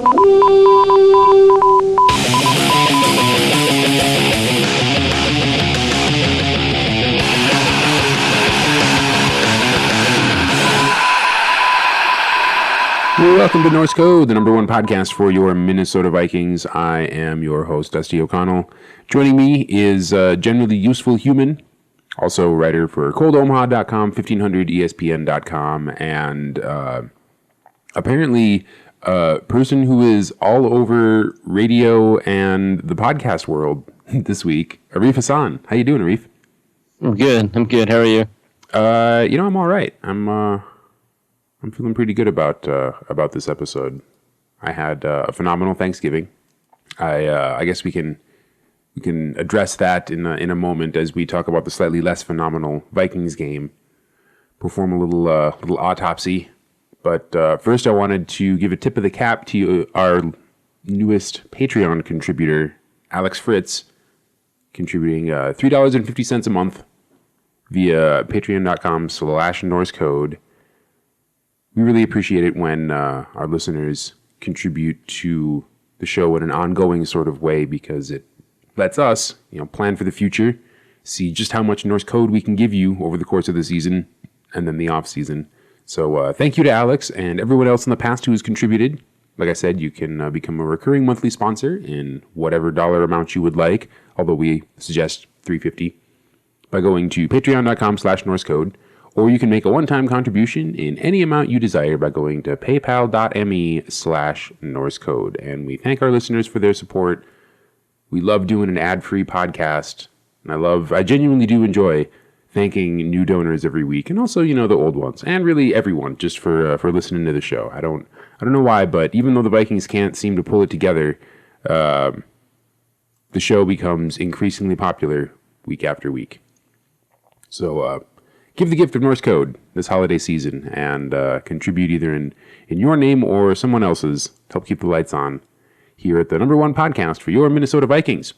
Welcome to Norse Code, the number one podcast for your Minnesota Vikings. I am your host, Dusty O'Connell. Joining me is a generally useful human, also writer for coldomaha.com, 1500ESPN.com, and apparently a person who is all over radio and the podcast world this week, Arif Hassan. How you doing, Arif? I'm good. How are you? I'm all right. I'm feeling pretty good about this episode. I had a phenomenal Thanksgiving. I guess we can address that in a moment as we talk about the slightly less phenomenal Vikings game. Perform a little autopsy, but first I wanted to give a tip of the cap to our newest Patreon contributor, Alex Fritz, contributing $3.50 a month via patreon.com/NorseCode. We really appreciate it when our listeners contribute to the show in an ongoing sort of way, because it lets us, plan for the future, see just how much Norse code we can give you over the course of the season and then the off season. So thank you to Alex and everyone else in the past who has contributed. Like I said, you can become a recurring monthly sponsor in whatever dollar amount you would like, although we suggest $3.50, by going to patreon.com/NorseCode. Or you can make a one-time contribution in any amount you desire by going to paypal.me/NorseCode. And we thank our listeners for their support. We love doing an ad-free podcast. And I genuinely do enjoy thanking new donors every week. And also, the old ones. And really everyone, just for listening to the show. I don't know why, but even though the Vikings can't seem to pull it together, the show becomes increasingly popular week after week. So, give the gift of Norse code this holiday season and contribute either in your name or someone else's to help keep the lights on here at the number one podcast for your Minnesota Vikings.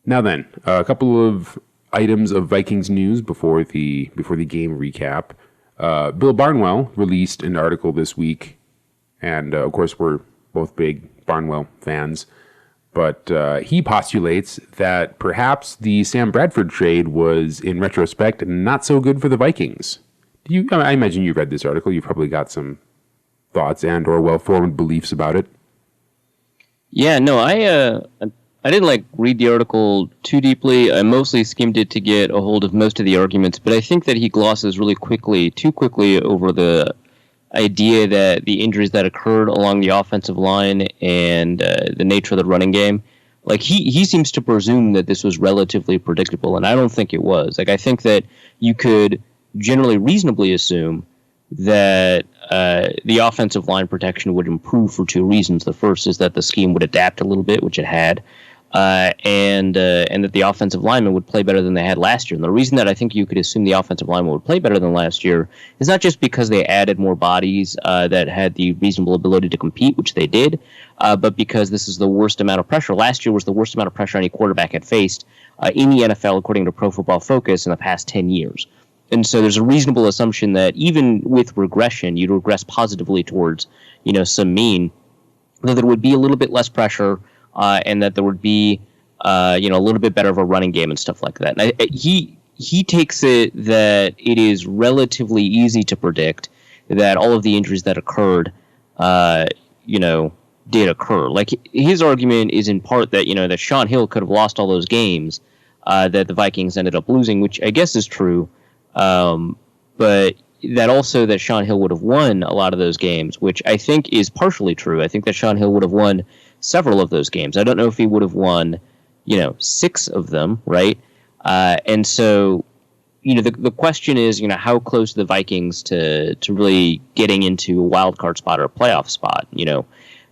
Now then, a couple of items of Vikings news before the game recap. Bill Barnwell released an article this week, and of course we're both big Barnwell fans. But he postulates that perhaps the Sam Bradford trade was, in retrospect, not so good for the Vikings. I imagine you read this article. You've probably got some thoughts and or well-formed beliefs about it. Yeah, no, I didn't read the article too deeply. I mostly skimmed it to get a hold of most of the arguments, but I think that he glosses too quickly over the idea that the injuries that occurred along the offensive line and the nature of the running game, he seems to presume that this was relatively predictable, and I don't think it was. I think that you could generally reasonably assume that the offensive line protection would improve for two reasons. The first is that the scheme would adapt a little bit, which it had, and that the offensive linemen would play better than they had last year. And the reason that I think you could assume the offensive linemen would play better than last year is not just because they added more bodies that had the reasonable ability to compete, which they did, but because this is the worst amount of pressure. Last year was the worst amount of pressure any quarterback had faced in the NFL, according to Pro Football Focus, in the past 10 years. And so there's a reasonable assumption that even with regression, you'd regress positively towards, some mean, though there would be a little bit less pressure, and that there would be, a little bit better of a running game and stuff like that. And he takes it that it is relatively easy to predict that all of the injuries that occurred, did occur. His argument is in part that, that Sean Hill could have lost all those games that the Vikings ended up losing, which I guess is true. But that also that Sean Hill would have won a lot of those games, which I think is partially true. I think that Sean Hill would have won several of those games. I don't know if he would have won, 6 of them, right? And so, the question is, how close are the Vikings to really getting into a wild card spot or a playoff spot?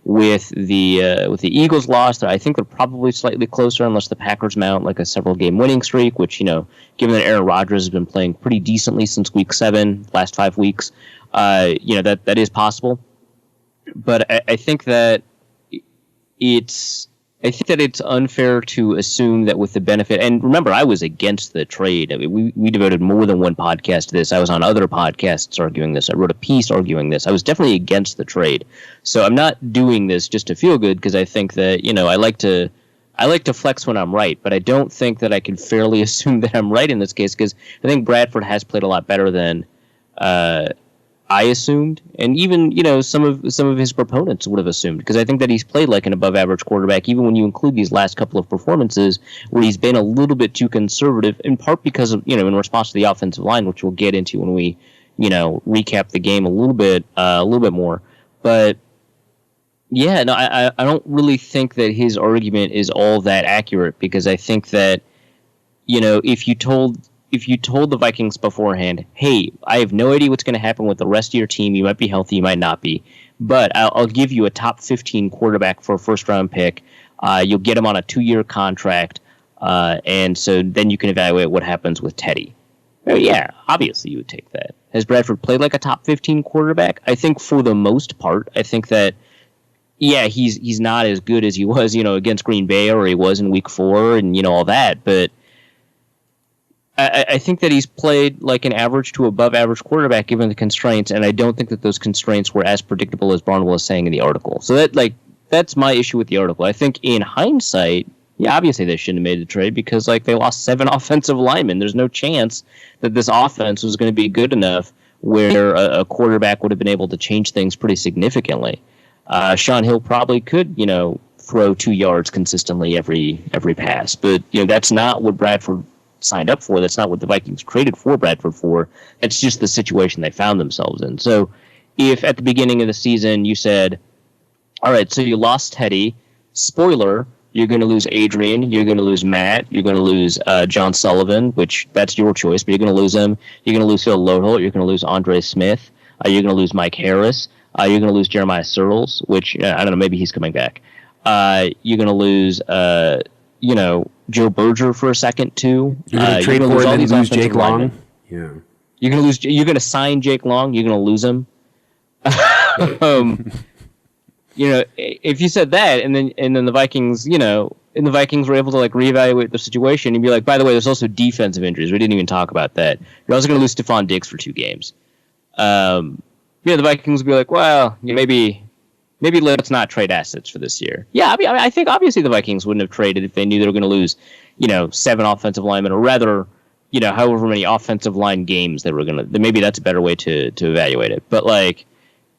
With the Eagles loss, I think they're probably slightly closer unless the Packers mount a several game winning streak, which, given that Aaron Rodgers has been playing pretty decently since week 7, last 5 weeks, that is possible. But I think that it's I think that it's unfair to assume that with the benefit, and remember, I was against the trade. I mean, we devoted more than one podcast to this. I was on other podcasts arguing this. I wrote a piece arguing this. I was definitely against the trade. So I'm not doing this just to feel good, because I think that, I like to flex when I'm right, but I don't think that I can fairly assume that I'm right in this case, because I think Bradford has played a lot better than I assumed, and even some of his proponents would have assumed, because I think that he's played like an above average quarterback, even when you include these last couple of performances where he's been a little bit too conservative, in part because of in response to the offensive line, which we'll get into when we recap the game a little bit more. But yeah, no, I don't really think that his argument is all that accurate, because I think that if you told the Vikings beforehand, hey, I have no idea what's going to happen with the rest of your team. You might be healthy, you might not be, but I'll give you a top 15 quarterback for a first-round pick. You'll get him on a 2-year contract, and so then you can evaluate what happens with Teddy. Yeah, obviously you would take that. Has Bradford played like a top 15 quarterback? I think for the most part. I think that, yeah, he's not as good as he was, against Green Bay, or he was in Week 4 and, all that, but I think that he's played like an average to above average quarterback given the constraints, and I don't think that those constraints were as predictable as Barnwell is saying in the article. So that's my issue with the article. I think in hindsight, yeah, obviously they shouldn't have made the trade, because they lost 7 offensive linemen. There's no chance that this offense was going to be good enough where a quarterback would have been able to change things pretty significantly. Sean Hill probably could, throw 2 yards consistently every pass, but that's not what Bradford signed up for. That's not what the Vikings traded for Bradford for. It's just the situation they found themselves in. So if at the beginning of the season you said, all right, so you lost Teddy, spoiler, you're going to lose Adrian, you're going to lose Matt, you're going to lose John Sullivan, which that's your choice, but you're going to lose him. You're going to lose Phil Lodeholt, you're going to lose Andre Smith, you're going to lose Mike Harris, you're going to lose Jeremiah Searles, which, I don't know, maybe he's coming back. You're going to lose, Joe Berger for a second too. You're going to trade for him and lose Jake Long. Yeah, you're going to lose. You're going to sign Jake Long. You're going to lose him. If you said that, and then the Vikings, and the Vikings were able to reevaluate the situation and be like, by the way, there's also defensive injuries. We didn't even talk about that. You're also going to lose Stephon Diggs for 2 games. The Vikings would be like, well, maybe let's not trade assets for this year. Yeah, I think obviously the Vikings wouldn't have traded if they knew they were going to lose, 7 offensive linemen, or rather, however many offensive line games they were going to. Maybe that's a better way to evaluate it. But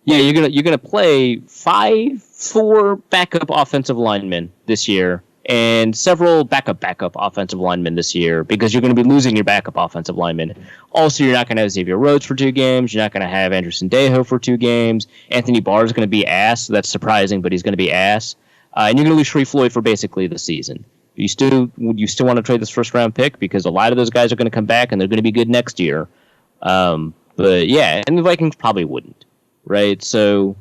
you're gonna play 4 backup offensive linemen this year, and several backup offensive linemen this year, because you're going to be losing your backup offensive linemen. Also, you're not going to have Xavier Rhodes for 2 games. You're not going to have Andrew Sendejo for 2 games. Anthony Barr is going to be ass. So that's surprising, but he's going to be ass. And you're going to lose Shree Floyd for basically the season. Would you still want to trade this first-round pick? Because a lot of those guys are going to come back, and they're going to be good next year. But, yeah, and the Vikings probably wouldn't, right? So,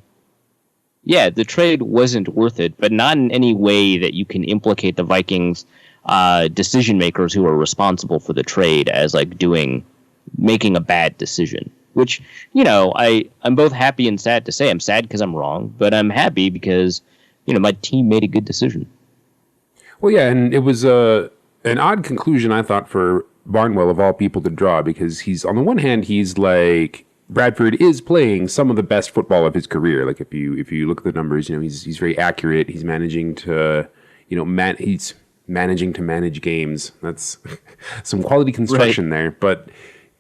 yeah, the trade wasn't worth it, but not in any way that you can implicate the Vikings decision makers who are responsible for the trade as making a bad decision. Which, I'm both happy and sad to say. I'm sad because I'm wrong, but I'm happy because my team made a good decision. Well, yeah, and it was an odd conclusion, I thought, for Barnwell of all people to draw, because he's, on the one hand, he's like, Bradford is playing some of the best football of his career. Like if you look at the numbers, he's very accurate. He's managing to, he's managing to manage games. That's some quality construction there. But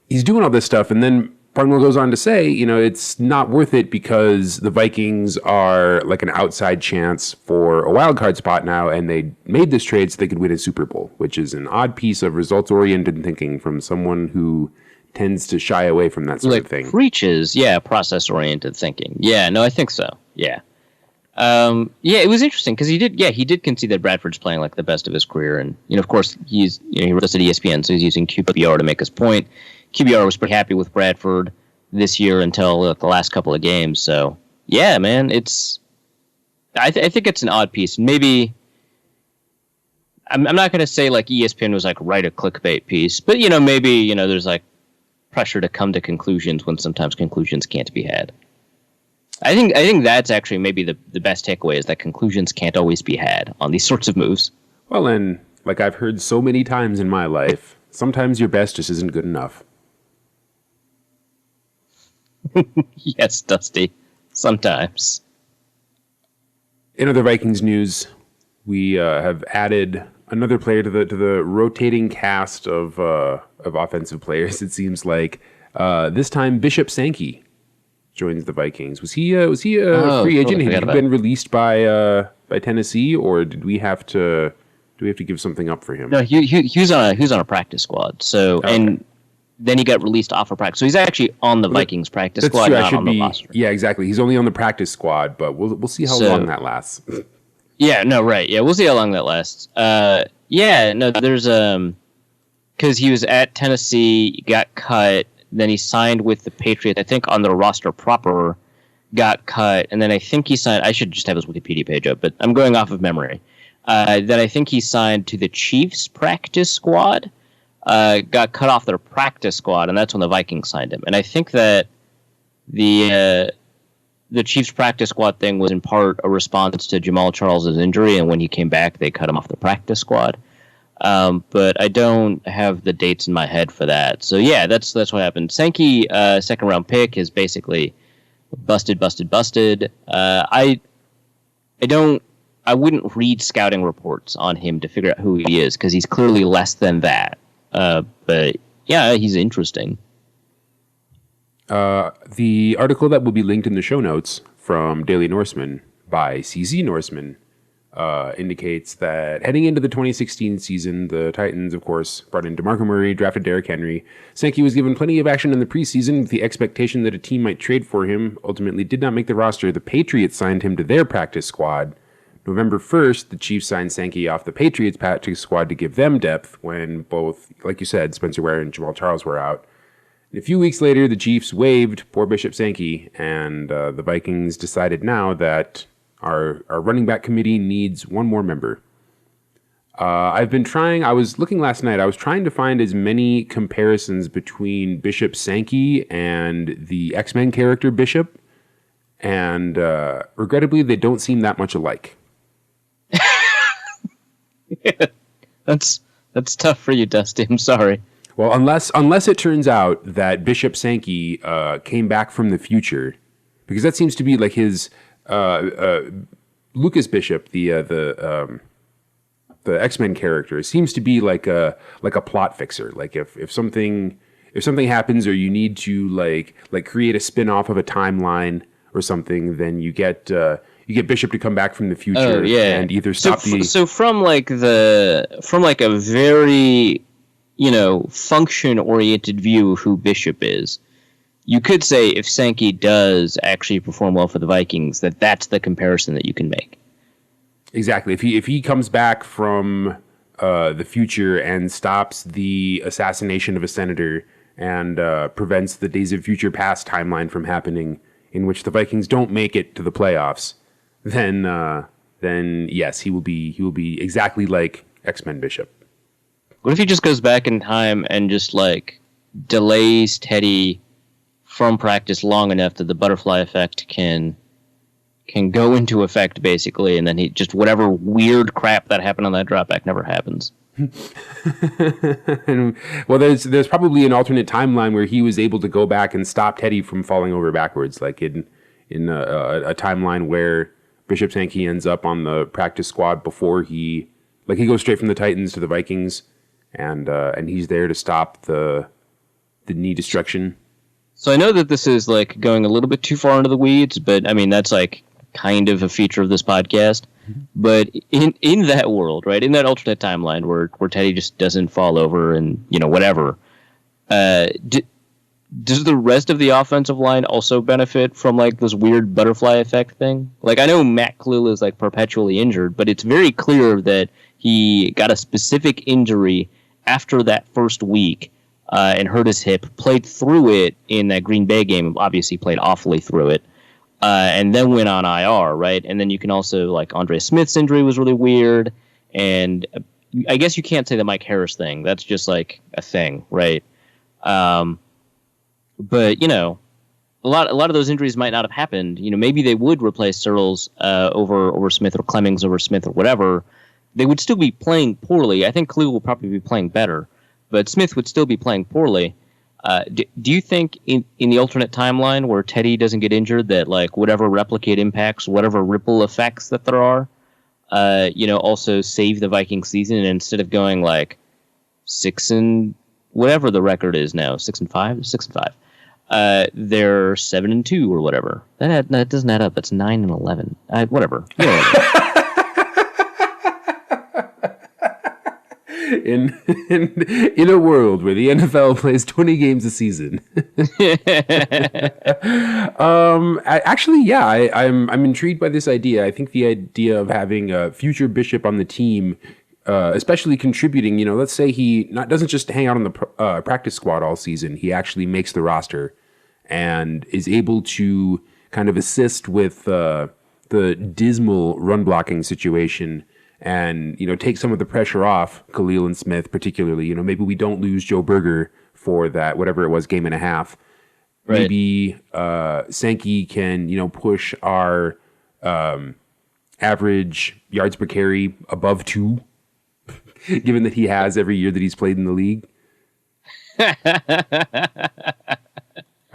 he's doing all this stuff, and then Barnwell goes on to say, it's not worth it because the Vikings are like an outside chance for a wild card spot now, and they made this trade so they could win a Super Bowl, which is an odd piece of results-oriented thinking from someone who tends to shy away from that sort of thing. Preaches, process-oriented thinking. Yeah, no, I think so. Yeah. It was interesting because he did concede that Bradford's playing like the best of his career, and of course he wrote this at ESPN, so he's using QBR to make his point. QBR was pretty happy with Bradford this year until the last couple of games. So yeah, man, I think it's an odd piece. Maybe I'm not going to say ESPN was write a clickbait piece, but maybe there's pressure to come to conclusions when sometimes conclusions can't be had. I think that's actually maybe the best takeaway is that conclusions can't always be had on these sorts of moves. Well, and like I've heard so many times in my life, sometimes your best just isn't good enough. Yes, Dusty. Sometimes. In other Vikings news, we have added another player to the rotating cast of offensive players. It seems like this time Bishop Sankey joins the Vikings. Was he a free agent? Had he been released by Tennessee, or did we have to give something up for him? No, he was on a practice squad. So and then he got released off of practice. So he's actually on the Vikings practice squad, true. not on the roster. Yeah, exactly. He's only on the practice squad, but we'll see how long that lasts. Yeah, no, right. Yeah, we'll see how long that lasts. Yeah, no, there's because he was at Tennessee, got cut, then he signed with the Patriots. I think on the roster proper, got cut, and then I think he signed. I should just have his Wikipedia page up, but I'm going off of memory. Then I think he signed to the Chiefs practice squad. Got cut off their practice squad, and that's when the Vikings signed him. And I think that the Chiefs practice squad thing was in part a response to Jamal Charles' injury, and when he came back, they cut him off the practice squad. But I don't have the dates in my head for that. So yeah, that's what happened. Sankey, second round pick, is basically busted. I wouldn't read scouting reports on him to figure out who he is because he's clearly less than that. But yeah, he's interesting. The article that will be linked in the show notes from Daily Norseman by CZ Norseman indicates that heading into the 2016 season, the Titans, of course, brought in DeMarco Murray, drafted Derrick Henry. Sankey was given plenty of action in the preseason with the expectation that a team might trade for him. Ultimately did not make the roster. The Patriots signed him to their practice squad. November 1st, the Chiefs signed Sankey off the Patriots practice squad to give them depth when both, like you said, Spencer Ware and Jamal Charles were out. And a few weeks later, the Chiefs waived poor Bishop Sankey, and the Vikings decided now that our running back committee needs one more member. I was looking last night, I was trying to find as many comparisons between Bishop Sankey and the X-Men character Bishop, and regrettably, they don't seem that much alike. Yeah, that's tough for you, Dusty. I'm sorry. Well, unless it turns out that Bishop Sankey came back from the future, because that seems to be like his Lucas Bishop, the X-Men character, seems to be like a plot fixer. Like if something happens or you need to like create a spin-off of a timeline or something, then you get Bishop to come back from the future and either stop So from a very function-oriented view of who Bishop is, you could say if Sankey does actually perform well for the Vikings, that's the comparison that you can make. Exactly. If he comes back from the future and stops the assassination of a senator and prevents the Days of Future Past timeline from happening, in which the Vikings don't make it to the playoffs, then yes, he will be exactly like X-Men Bishop. What if he just goes back in time and just delays Teddy from practice long enough that the butterfly effect can go into effect, basically, and then he just whatever weird crap that happened on that dropback never happens. Well, there's probably an alternate timeline where he was able to go back and stop Teddy from falling over backwards, like in a timeline where Bishop Sankey ends up on the practice squad before he goes straight from the Titans to the Vikings, and he's there to stop the knee destruction. So I know that this is going a little bit too far into the weeds, but I mean that's kind of a feature of this podcast. But in that world, right, in that alternate timeline where Teddy just doesn't fall over and whatever, does the rest of the offensive line also benefit from this weird butterfly effect thing? I know Matt Khalil is perpetually injured, but it's very clear that he got a specific injury after that first week and hurt his hip, played through it in that Green Bay game, obviously played awfully through it. And then went on IR, right? And then you can also, Andre Smith's injury was really weird. And I guess you can't say the Mike Harris thing. That's just, a thing, right? But, a lot of those injuries might not have happened. Maybe they would replace Searles over Smith or Clemmings over Smith or whatever. They would still be playing poorly. I think Khalil will probably be playing better, but Smith would still be playing poorly. Do you think in the alternate timeline where Teddy doesn't get injured, that like whatever replicate impacts, whatever ripple effects that there are, also save the Viking season, and instead of going like 6 and whatever the record is now, 6-5, 6-5, they're 7-2 or whatever. That doesn't add up. That's 9-11. Whatever. In a world where the NFL plays 20 games a season. I'm intrigued by this idea. I think the idea of having a future Bishop on the team, especially contributing, let's say he doesn't just hang out on the practice squad all season. He actually makes the roster and is able to kind of assist with the dismal run blocking situation. And, take some of the pressure off Khalil and Smith, particularly. Maybe we don't lose Joe Berger for that, whatever it was, game and a half. Right. Maybe Sankey can, push our average yards per carry above 2, given that he has every year that he's played in the league. I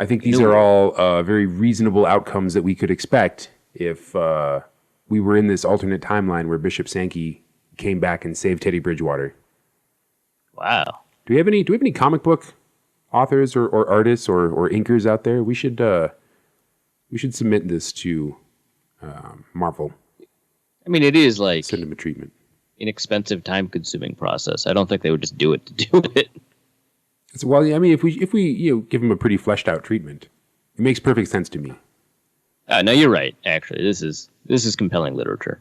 think these are all very reasonable outcomes that we could expect if we were in this alternate timeline where Bishop Sankey came back and saved Teddy Bridgewater. Wow. Do we have any comic book authors or artists or inkers out there? We should submit this to Marvel. I mean, it is like send them a treatment. Inexpensive, time-consuming process. I don't think they would just do it to do it. Well, I mean, if we give them a pretty fleshed out treatment, it makes perfect sense to me. No, you're right. Actually, this is compelling literature.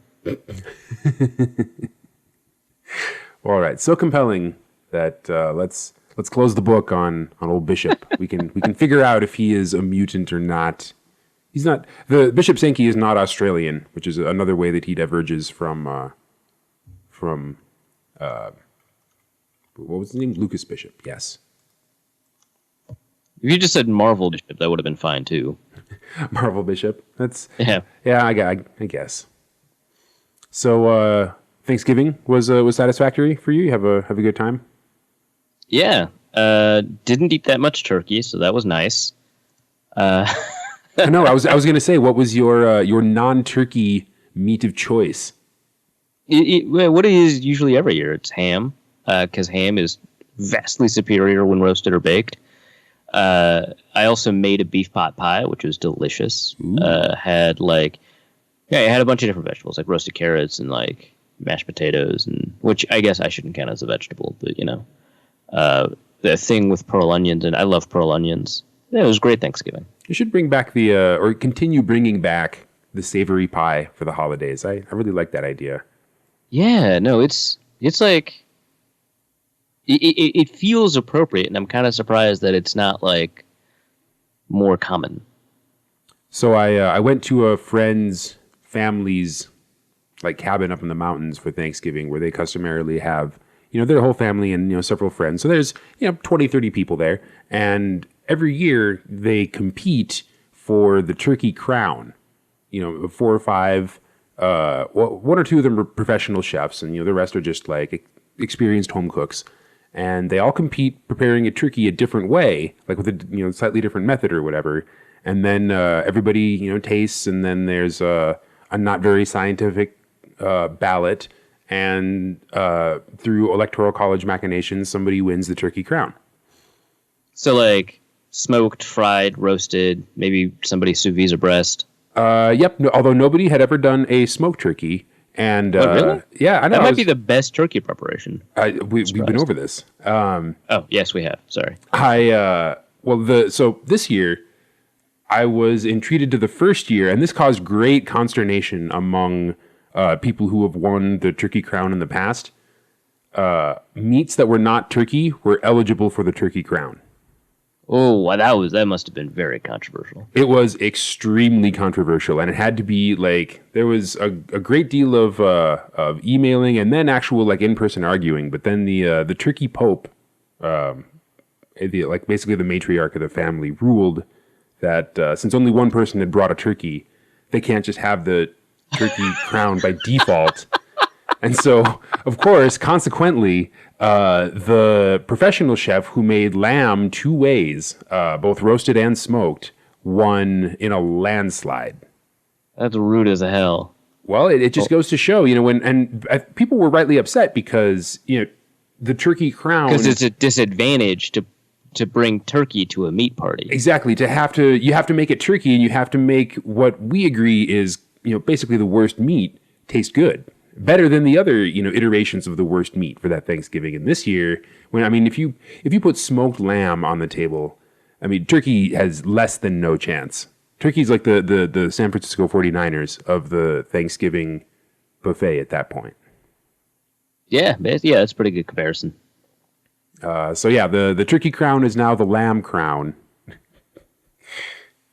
All right, so compelling that let's close the book on old Bishop. we can figure out if he is a mutant or not. He's not. The Bishop Sankey is not Australian, which is another way that he diverges from what was his name? Lucas Bishop. Yes. If you just said Marvel Bishop, that would have been fine too. Marvel Bishop. That's yeah. I guess. So Thanksgiving was satisfactory for you. You have a good time. Yeah. Didn't eat that much turkey, so that was nice. No, I was going to say, what was your non-turkey meat of choice? What it is usually every year, it's ham, because ham is vastly superior when roasted or baked. I also made a beef pot pie, which was delicious. Had it had a bunch of different vegetables, like roasted carrots and like mashed potatoes, and which I guess I shouldn't count as a vegetable, but the thing with pearl onions, and I love pearl onions. Yeah, it was great Thanksgiving. You should bring back or continue bringing back the savory pie for the holidays. I really like that idea. Yeah, no, it's like it feels appropriate, and I'm kind of surprised that it's not like more common. So I went to a friend's family's like cabin up in the mountains for Thanksgiving, where they customarily have their whole family and several friends. So there's 20, 30 people there, and every year they compete for the turkey crown. 4 or 5. One or two of them are professional chefs, and the rest are just like experienced home cooks. And they all compete preparing a turkey a different way, like with a slightly different method or whatever. And then everybody tastes, and then there's a not very scientific ballot, and through electoral college machinations, somebody wins the turkey crown. So like smoked, fried, roasted, maybe somebody sous vide a breast. Yep. No, although nobody had ever done a smoked turkey. And really? Yeah, I know. That might be the best turkey preparation. We've been over this. Oh, yes, we have. Sorry. So this year I was entreated to the first year, and this caused great consternation among people who have won the turkey crown in the past. Meats that were not turkey were eligible for the turkey crown. Oh, that must have been very controversial. It was extremely controversial, and it had to be like there was a great deal of emailing and then actual like in-person arguing. But then the turkey pope, basically the matriarch of the family, ruled that since only one person had brought a turkey, they can't just have the turkey crown by default. And so, of course, consequently, the professional chef who made lamb 2 ways, both roasted and smoked, won in a landslide. That's rude as hell. Well, it just goes to show, people were rightly upset because, the turkey crown... Because it's a disadvantage to bring turkey to a meat party. Exactly. You have to make it turkey, and you have to make what we agree is, basically the worst meat taste good. Better than the other, iterations of the worst meat for that Thanksgiving. And this year, if you put smoked lamb on the table, turkey has less than no chance. Turkey's like the San Francisco 49ers of the Thanksgiving buffet at that point. Yeah, that's a pretty good comparison. The turkey crown is now the lamb crown,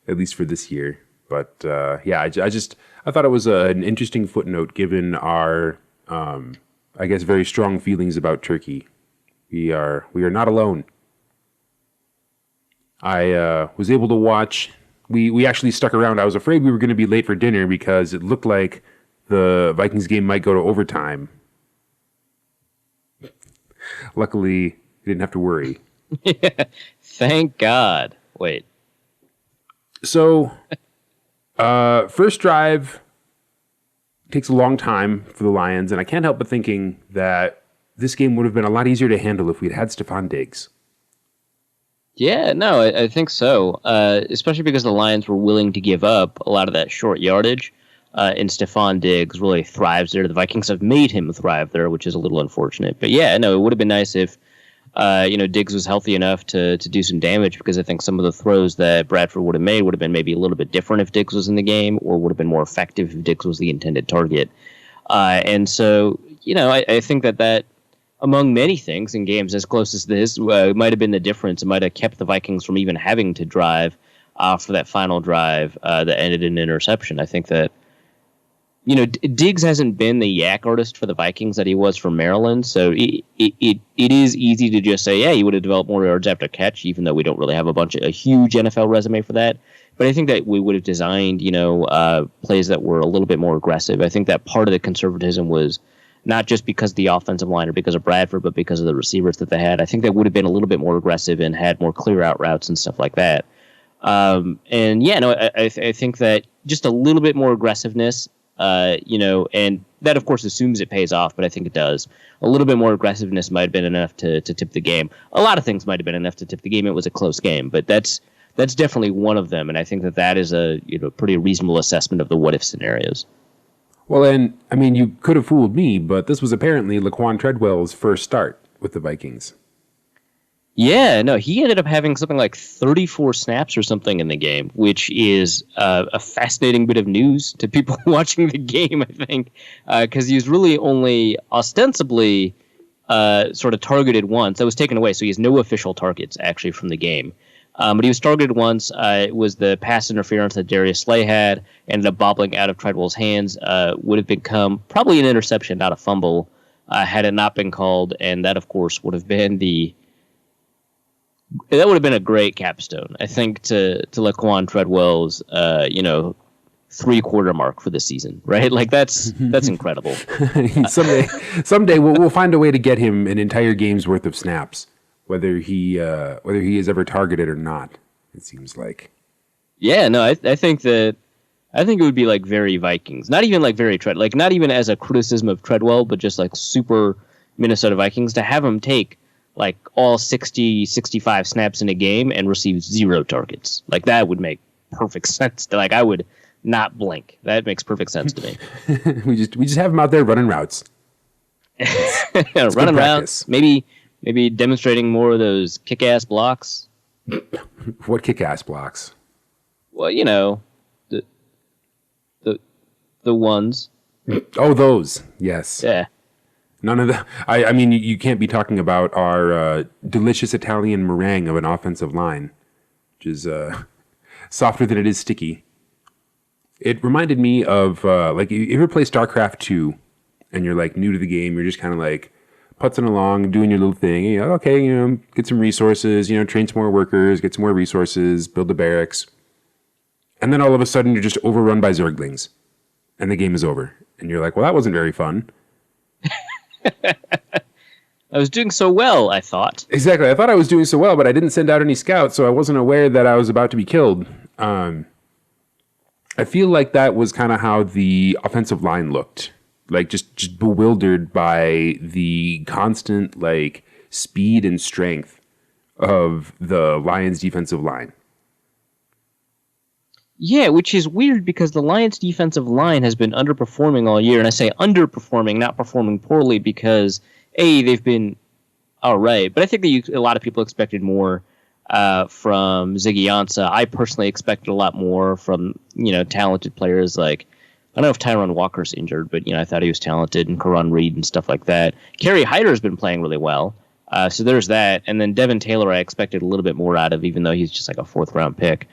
at least for this year. But I thought it was an interesting footnote given our, very strong feelings about turkey. We are not alone. I was able to watch. We actually stuck around. I was afraid we were going to be late for dinner because it looked like the Vikings game might go to overtime. Luckily, we didn't have to worry. Yeah, thank God. Wait. So, first drive takes a long time for the Lions, and I can't help but thinking that this game would have been a lot easier to handle if we'd had Stephon Diggs. Yeah, no, I think so. Especially because the Lions were willing to give up a lot of that short yardage. And Stephon Diggs really thrives there. The Vikings have made him thrive there, which is a little unfortunate. But yeah, no, it would have been nice if Diggs was healthy enough to do some damage, because I think some of the throws that Bradford would have made would have been maybe a little bit different if Diggs was in the game, or would have been more effective if Diggs was the intended target. And so, I think that among many things in games as close as this might have been the difference. It might have kept the Vikings from even having to drive for that final drive that ended in an interception. I think that Diggs hasn't been the yak artist for the Vikings that he was for Maryland, so it is easy to just say, yeah, he would have developed more yards after catch, even though we don't really have a huge NFL resume for that. But I think that we would have designed, plays that were a little bit more aggressive. I think that part of the conservatism was not just because of the offensive line or because of Bradford, but because of the receivers that they had. I think they would have been a little bit more aggressive and had more clear out routes and stuff like that. I think that just a little bit more aggressiveness, and that, of course, assumes it pays off, but I think it does. A little bit more aggressiveness might have been enough to tip the game. A lot of things might have been enough to tip the game. It was a close game, but that's definitely one of them, and I think that is a pretty reasonable assessment of the what-if scenarios. Well, and, you could have fooled me, but this was apparently Laquan Treadwell's first start with the Vikings. Yeah, no, he ended up having something like 34 snaps or something in the game, which is a fascinating bit of news to people watching the game, I think, because he was really only ostensibly sort of targeted once. That was taken away, so he has no official targets, actually, from the game. But he was targeted once. It was the pass interference that Darius Slay had, ended up bobbling out of Treadwell's hands, would have become probably an interception, not a fumble, had it not been called, and that, of course, would have been a great capstone, I think, to Laquan Treadwell's, 3-quarter mark for the season, right? Like that's incredible. Someday we'll find a way to get him an entire game's worth of snaps, whether he is ever targeted or not. It seems like. Yeah, no, I think it would be like very Vikings, not even like very not even as a criticism of Treadwell, but just like super Minnesota Vikings to have him take like all 60, 65 snaps in a game and receive 0 targets. Like that would make perfect sense. I would not blink. That makes perfect sense to me. we just have him out there running routes. Running routes. Maybe demonstrating more of those kick-ass blocks. What kick-ass blocks? Well, the ones. Oh, those. Yes. Yeah. None of that. I mean, you can't be talking about our delicious Italian meringue of an offensive line, which is softer than it is sticky. It reminded me of, you ever play StarCraft 2, and you're, new to the game, you're just kind of, putzing along, doing your little thing, get some resources, train some more workers, get some more resources, build the barracks. And then all of a sudden you're just overrun by Zerglings. And the game is over. And you're like, well, that wasn't very fun. I was doing so well, I thought. Exactly. I thought I was doing so well, but I didn't send out any scouts, so I wasn't aware that I was about to be killed. I feel like that was kind of how the offensive line looked. Like, just bewildered by the constant, like, speed and strength of the Lions' defensive line. Yeah, which is weird because the Lions' defensive line has been underperforming all year. And I say underperforming, not performing poorly, because, A, they've been all right. But I think that a lot of people expected more from Ziggy Ansah. I personally expected a lot more from, talented players like, I don't know if Tyron Walker's injured, but, I thought he was talented, and Karan Reed and stuff like that. Kerry Hyder's been playing really well. So there's that. And then Devin Taylor I expected a little bit more out of, even though he's just like a fourth-round pick.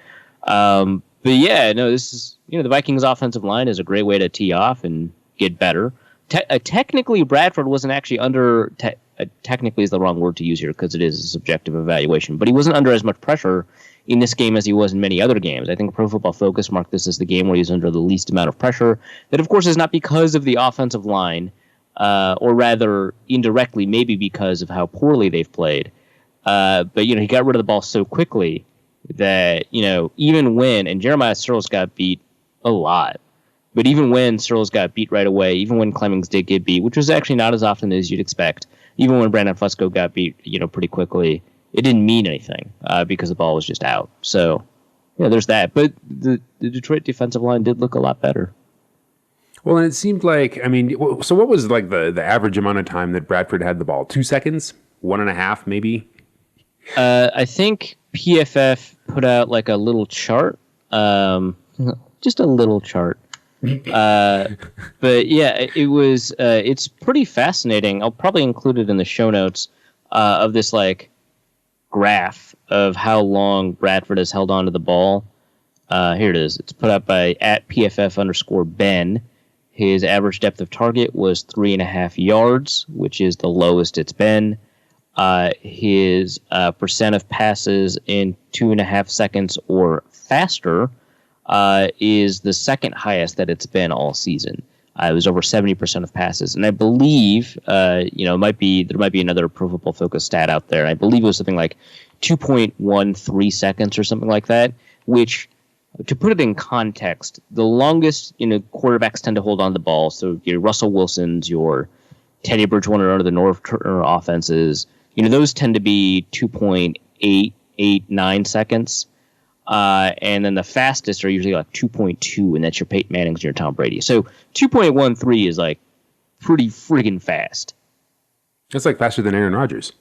But yeah, no, this is, the Vikings offensive line is a great way to tee off and get better. Technically, Bradford wasn't actually under, technically is the wrong word to use here because it is a subjective evaluation, but he wasn't under as much pressure in this game as he was in many other games. I think Pro Football Focus marked this as the game where he was under the least amount of pressure. That, of course, is not because of the offensive line, or rather, indirectly, maybe because of how poorly they've played. But, he got rid of the ball so quickly that, even when, and Jeremiah Searles got beat a lot, but even when Searles got beat right away, even when Clemmings did get beat, which was actually not as often as you'd expect, even when Brandon Fusco got beat, pretty quickly, it didn't mean anything because the ball was just out. So, there's that. But the Detroit defensive line did look a lot better. Well, and it seemed like, so what was like the average amount of time that Bradford had the ball? 2 seconds? 1.5 maybe? I think PFF put out like a little chart, just a little chart. But yeah, it was. It's pretty fascinating. I'll probably include it in the show notes of this like graph of how long Bradford has held on to the ball. Here it is. It's put up by @PFF_Ben. His average depth of target was 3.5 yards, which is the lowest it's been. His percent of passes in 2.5 seconds or faster is the second highest that it's been all season. It was over 70% of passes, and I believe there might be another Pro Football Focus stat out there. I believe it was something like 2.13 seconds or something like that. Which, to put it in context, the longest quarterbacks tend to hold on to the ball. So your Russell Wilsons, your Teddy Bridgewater under the North Turner offenses. Those tend to be 2.889 seconds. And then the fastest are usually like 2.2, and that's your Peyton Mannings and your Tom Brady. So 2.13 is like pretty friggin' fast. That's like faster than Aaron Rodgers.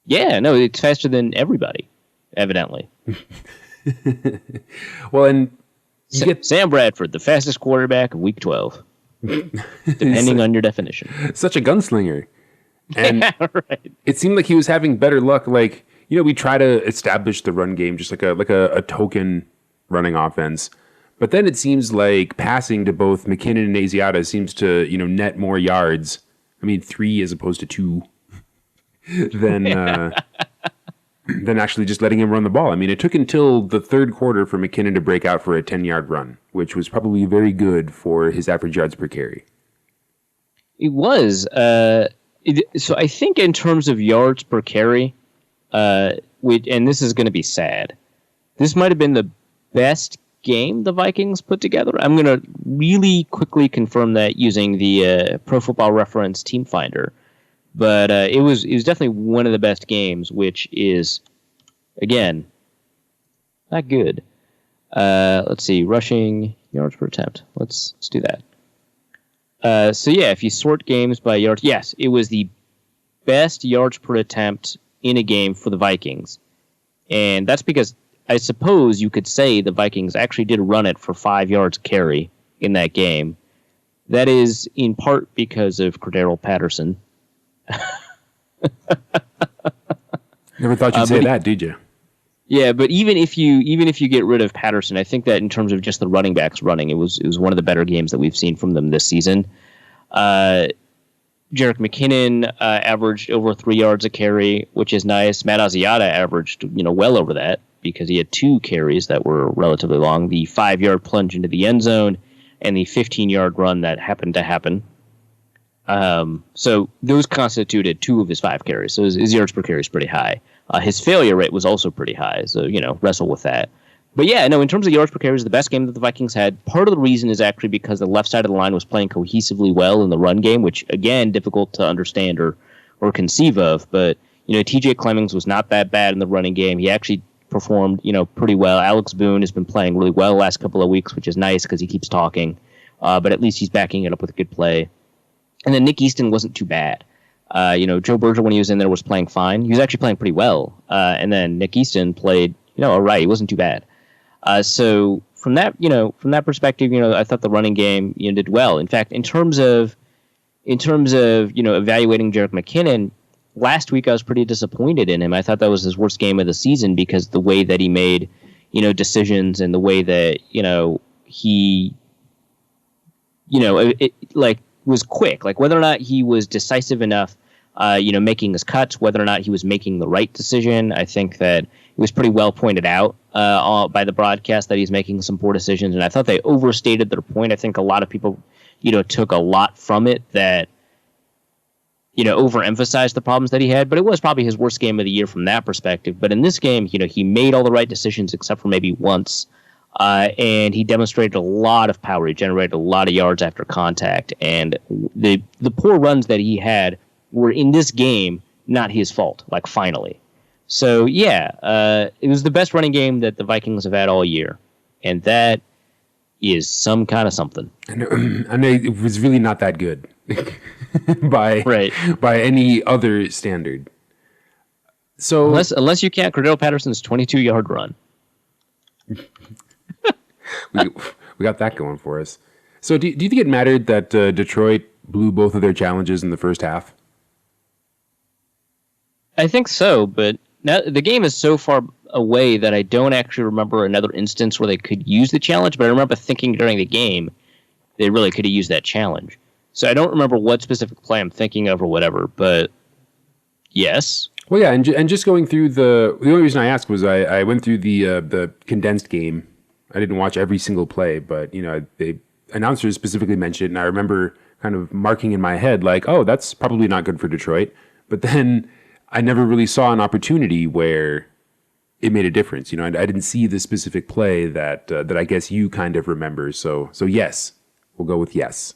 Yeah, no, it's faster than everybody, evidently. Well, and Sam Bradford, the fastest quarterback of Week 12, depending on your definition. Such a gunslinger. And yeah, right. It seemed like he was having better luck. Like, we try to establish the run game, just like a token running offense. But then it seems like passing to both McKinnon and Asiata seems to, net more yards. 3 as opposed to 2 than actually just letting him run the ball. It took until the third quarter for McKinnon to break out for a 10-yard run, which was probably very good for his average yards per carry. It was. So I think in terms of yards per carry, and this is going to be sad, this might have been the best game the Vikings put together. I'm going to really quickly confirm that using the Pro Football Reference Team Finder. But it was definitely one of the best games, which is, again, not good. Let's see, rushing yards per attempt. Let's do that. So yeah, if you sort games by yards, yes, it was the best yards per attempt in a game for the Vikings. And that's because I suppose you could say the Vikings actually did run it for 5 yards carry in that game. That is in part because of Cordero Patterson. Never thought you'd say that, did you? Yeah, but even if you get rid of Patterson, I think that in terms of just the running backs running, it was one of the better games that we've seen from them this season. Jerick McKinnon averaged over 3 yards a carry, which is nice. Matt Asiata averaged well over that, because he had 2 carries that were relatively long, the 5-yard plunge into the end zone and the 15-yard run that happened to happen. So those constituted 2 of his 5 carries. So his yards per carry is pretty high. His failure rate was also pretty high. So, wrestle with that. But yeah, no, in terms of yards per carry, it was the best game that the Vikings had. Part of the reason is actually because the left side of the line was playing cohesively well in the run game, which, again, difficult to understand or conceive of. But, TJ Clemmings was not that bad in the running game. He actually performed, pretty well. Alex Boone has been playing really well the last couple of weeks, which is nice because he keeps talking. But at least he's backing it up with a good play. And then Nick Easton wasn't too bad. Joe Berger, when he was in there, was playing fine. He was actually playing pretty well. And then Nick Easton played, all right. He wasn't too bad. So from that perspective, I thought the running game, did well. In fact, in terms of evaluating Jerick McKinnon, last week I was pretty disappointed in him. I thought that was his worst game of the season because the way that he made, decisions and the way that, he, was quick. Like whether or not he was decisive enough, making his cuts, whether or not he was making the right decision. I think that it was pretty well pointed out by the broadcast that he's making some poor decisions, and I thought they overstated their point. I think a lot of people, took a lot from it that, overemphasized the problems that he had, but it was probably his worst game of the year from that perspective. But in this game, he made all the right decisions except for maybe once, and he demonstrated a lot of power. He generated a lot of yards after contact, and the poor runs that he had were in this game not his fault, like finally. So, yeah, it was the best running game that the Vikings have had all year. And that is some kind of something. I know it was really not that good by any other standard. So Unless you count Cordell Patterson's 22-yard run. we got that going for us. So do you think it mattered that Detroit blew both of their challenges in the first half? I think so, but now the game is so far away that I don't actually remember another instance where they could use the challenge, but I remember thinking during the game they really could have used that challenge. So I don't remember what specific play I'm thinking of or whatever, but yes. Well, yeah, and just going through the only reason I asked was I went through the condensed game. I didn't watch every single play, but the announcers specifically mentioned it, and I remember kind of marking in my head like, oh, that's probably not good for Detroit. But then I never really saw an opportunity where it made a difference. I didn't see the specific play that I guess you kind of remember. So yes, we'll go with yes.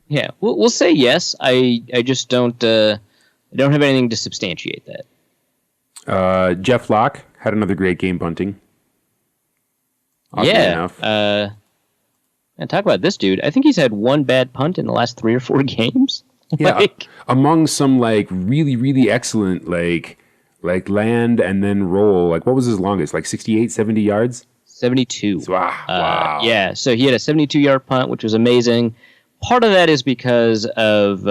Yeah, we'll say yes. I just don't have anything to substantiate that. Jeff Locke had another great game punting. Oddly enough. And talk about this dude. I think he's had one bad punt in the last 3 or 4 games. Yeah, among some really, really excellent like land and then roll. Like what was his longest? Like 68, 70 yards? 72. Wow. Yeah, so he had a 72-yard punt, which was amazing. Part of that is because of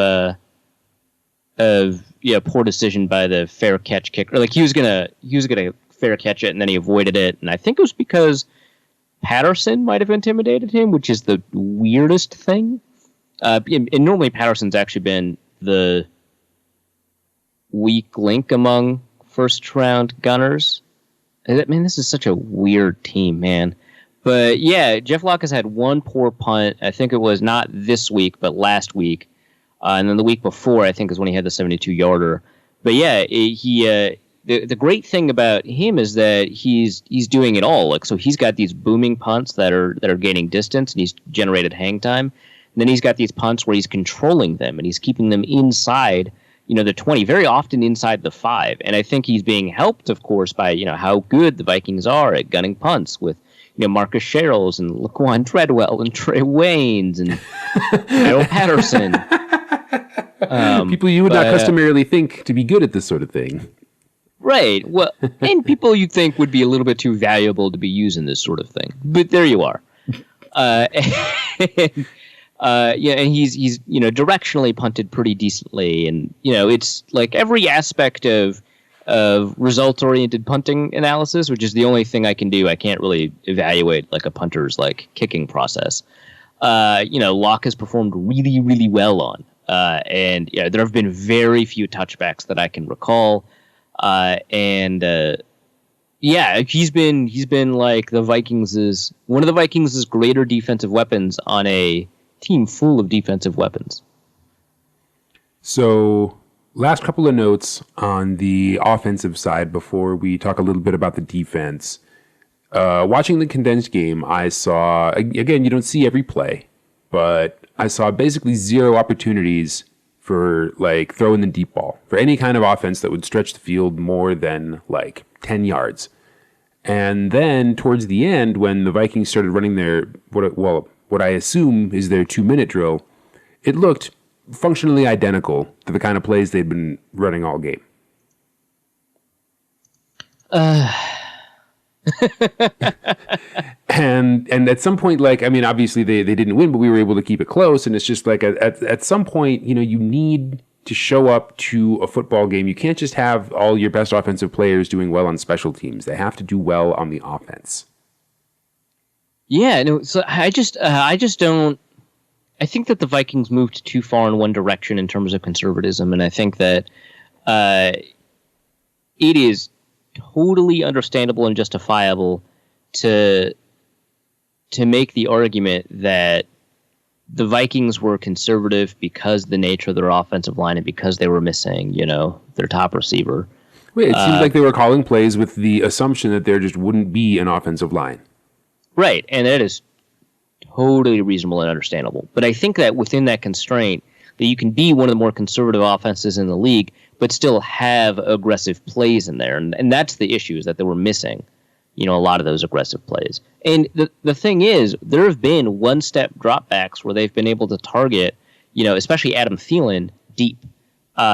poor decision by the fair catch kicker. Like he was gonna fair catch it and then he avoided it, and I think it was because Patterson might have intimidated him, which is the weirdest thing. And normally Patterson's actually been the weak link among first-round gunners. Man, this is such a weird team, man. But yeah, Jeff Locke has had one poor punt. I think it was not this week, but last week. And then the week before, I think, is when he had the 72-yarder. But yeah, the great thing about him is that he's doing it all. Like, so he's got these booming punts that are gaining distance, and he's generated hang time. And then he's got these punts where he's controlling them, and he's keeping them inside, the 20, very often inside the 5. And I think he's being helped, of course, by, how good the Vikings are at gunning punts with, Marcus Sherrills and Laquan Treadwell and Trey Waynes and Kyle Patterson. People you would not customarily think to be good at this sort of thing. Right. Well, and people you think would be a little bit too valuable to be using this sort of thing. But there you are. And he's directionally punted pretty decently, and it's like every aspect of result-oriented punting analysis, which is the only thing I can do. I can't really evaluate like a punter's like kicking process. Locke has performed really, really well on, and there have been very few touchbacks that I can recall, and Yeah, he's been like the Vikings' one of the Vikings' greater defensive weapons on a team full of defensive weapons. So, last couple of notes on the offensive side before we talk a little bit about the defense. Watching the condensed game, I saw, again, you don't see every play, but I saw basically zero opportunities for like throwing the deep ball for any kind of offense that would stretch the field more than like 10 yards. And then towards the end, when the Vikings started running their, what I assume is their 2-minute drill, it looked functionally identical to the kind of plays they'd been running all game. And at some point, like, I mean, obviously they didn't win, but we were able to keep it close. And it's just like at some point, you know, you need to show up to a football game. You can't just have all your best offensive players doing well on special teams. They have to do well on the offense. Yeah, no, so I just don't. I think that the Vikings moved too far in one direction in terms of conservatism, and I think that it is totally understandable and justifiable to make the argument that the Vikings were conservative because the nature of their offensive line and because they were missing, you know, their top receiver. Wait, it seems like they were calling plays with the assumption that there just wouldn't be an offensive line. Right, and that is totally reasonable and understandable. But I think that within that constraint, that you can be one of the more conservative offenses in the league, but still have aggressive plays in there. And that's the issue, is that they were missing, you know, a lot of those aggressive plays. And the thing is, there have been one-step dropbacks where they've been able to target, you know, especially Adam Thielen deep.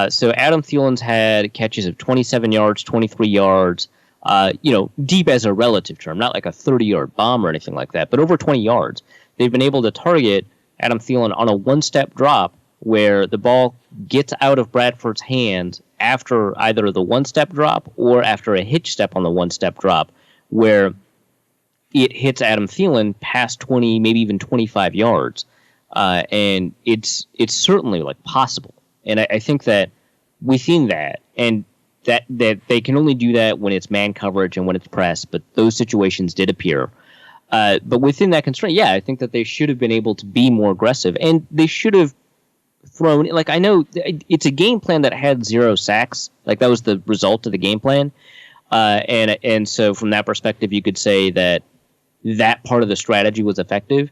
So Adam Thielen's had catches of 27 yards, 23 yards, you know, deep as a relative term, not like a 30-yard bomb or anything like that, but over 20 yards. They've been able to target Adam Thielen on a one-step drop where the ball gets out of Bradford's hands after either the one-step drop or after a hitch step on the one-step drop, where it hits Adam Thielen past 20, maybe even 25 yards. And it's certainly like possible. And I think that within that, and that they can only do that when it's man coverage and when it's press, but those situations did appear. But within that constraint, yeah, I think that they should have been able to be more aggressive, and they should have thrown, like, I know it's a game plan that had 0 sacks. Like, that was the result of the game plan. And so from that perspective, you could say that part of the strategy was effective.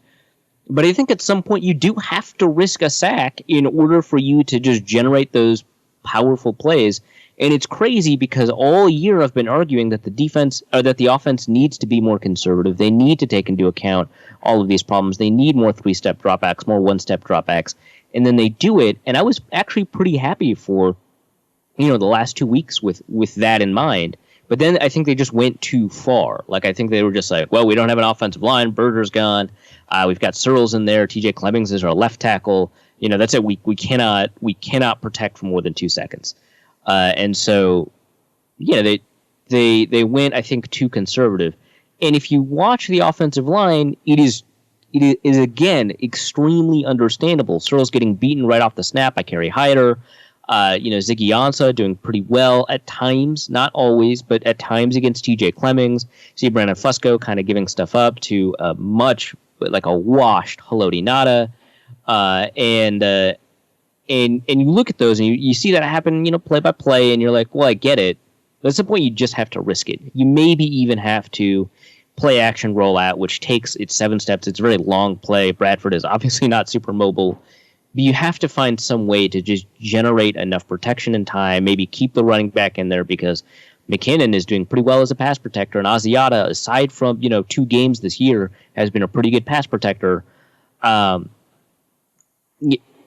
But I think at some point you do have to risk a sack in order for you to just generate those powerful plays. And it's crazy because all year I've been arguing that the offense needs to be more conservative. They need to take into account all of these problems. They need more 3-step dropbacks, more 1-step dropbacks. And then they do it. And I was actually pretty happy for, you know, the last 2 weeks with that in mind. But then I think they just went too far. Like, I think they were just like, well, we don't have an offensive line. Berger's gone. We've got Searles in there. TJ Clemmings is our left tackle. You know, that's it. We cannot protect for more than 2 seconds. And so, yeah, they went, I think, too conservative. And if you watch the offensive line, it is again extremely understandable. Searles getting beaten right off the snap by Kerry Hyder. You know, Ziggy Ansah doing pretty well at times, not always, but at times against TJ Clemmings. See Brandon Fusco kind of giving stuff up to a washed Haloti Ngata. And you look at those and you see that happen, you know, play by play, and you're like, well, I get it. But at some point, you just have to risk it. You maybe even have to play action rollout, which takes 7 steps. It's a very long play. Bradford is obviously not super mobile. But you have to find some way to just generate enough protection and time, maybe keep the running back in there, because McKinnon is doing pretty well as a pass protector, and Asiata, aside from, you know, 2 games this year, has been a pretty good pass protector.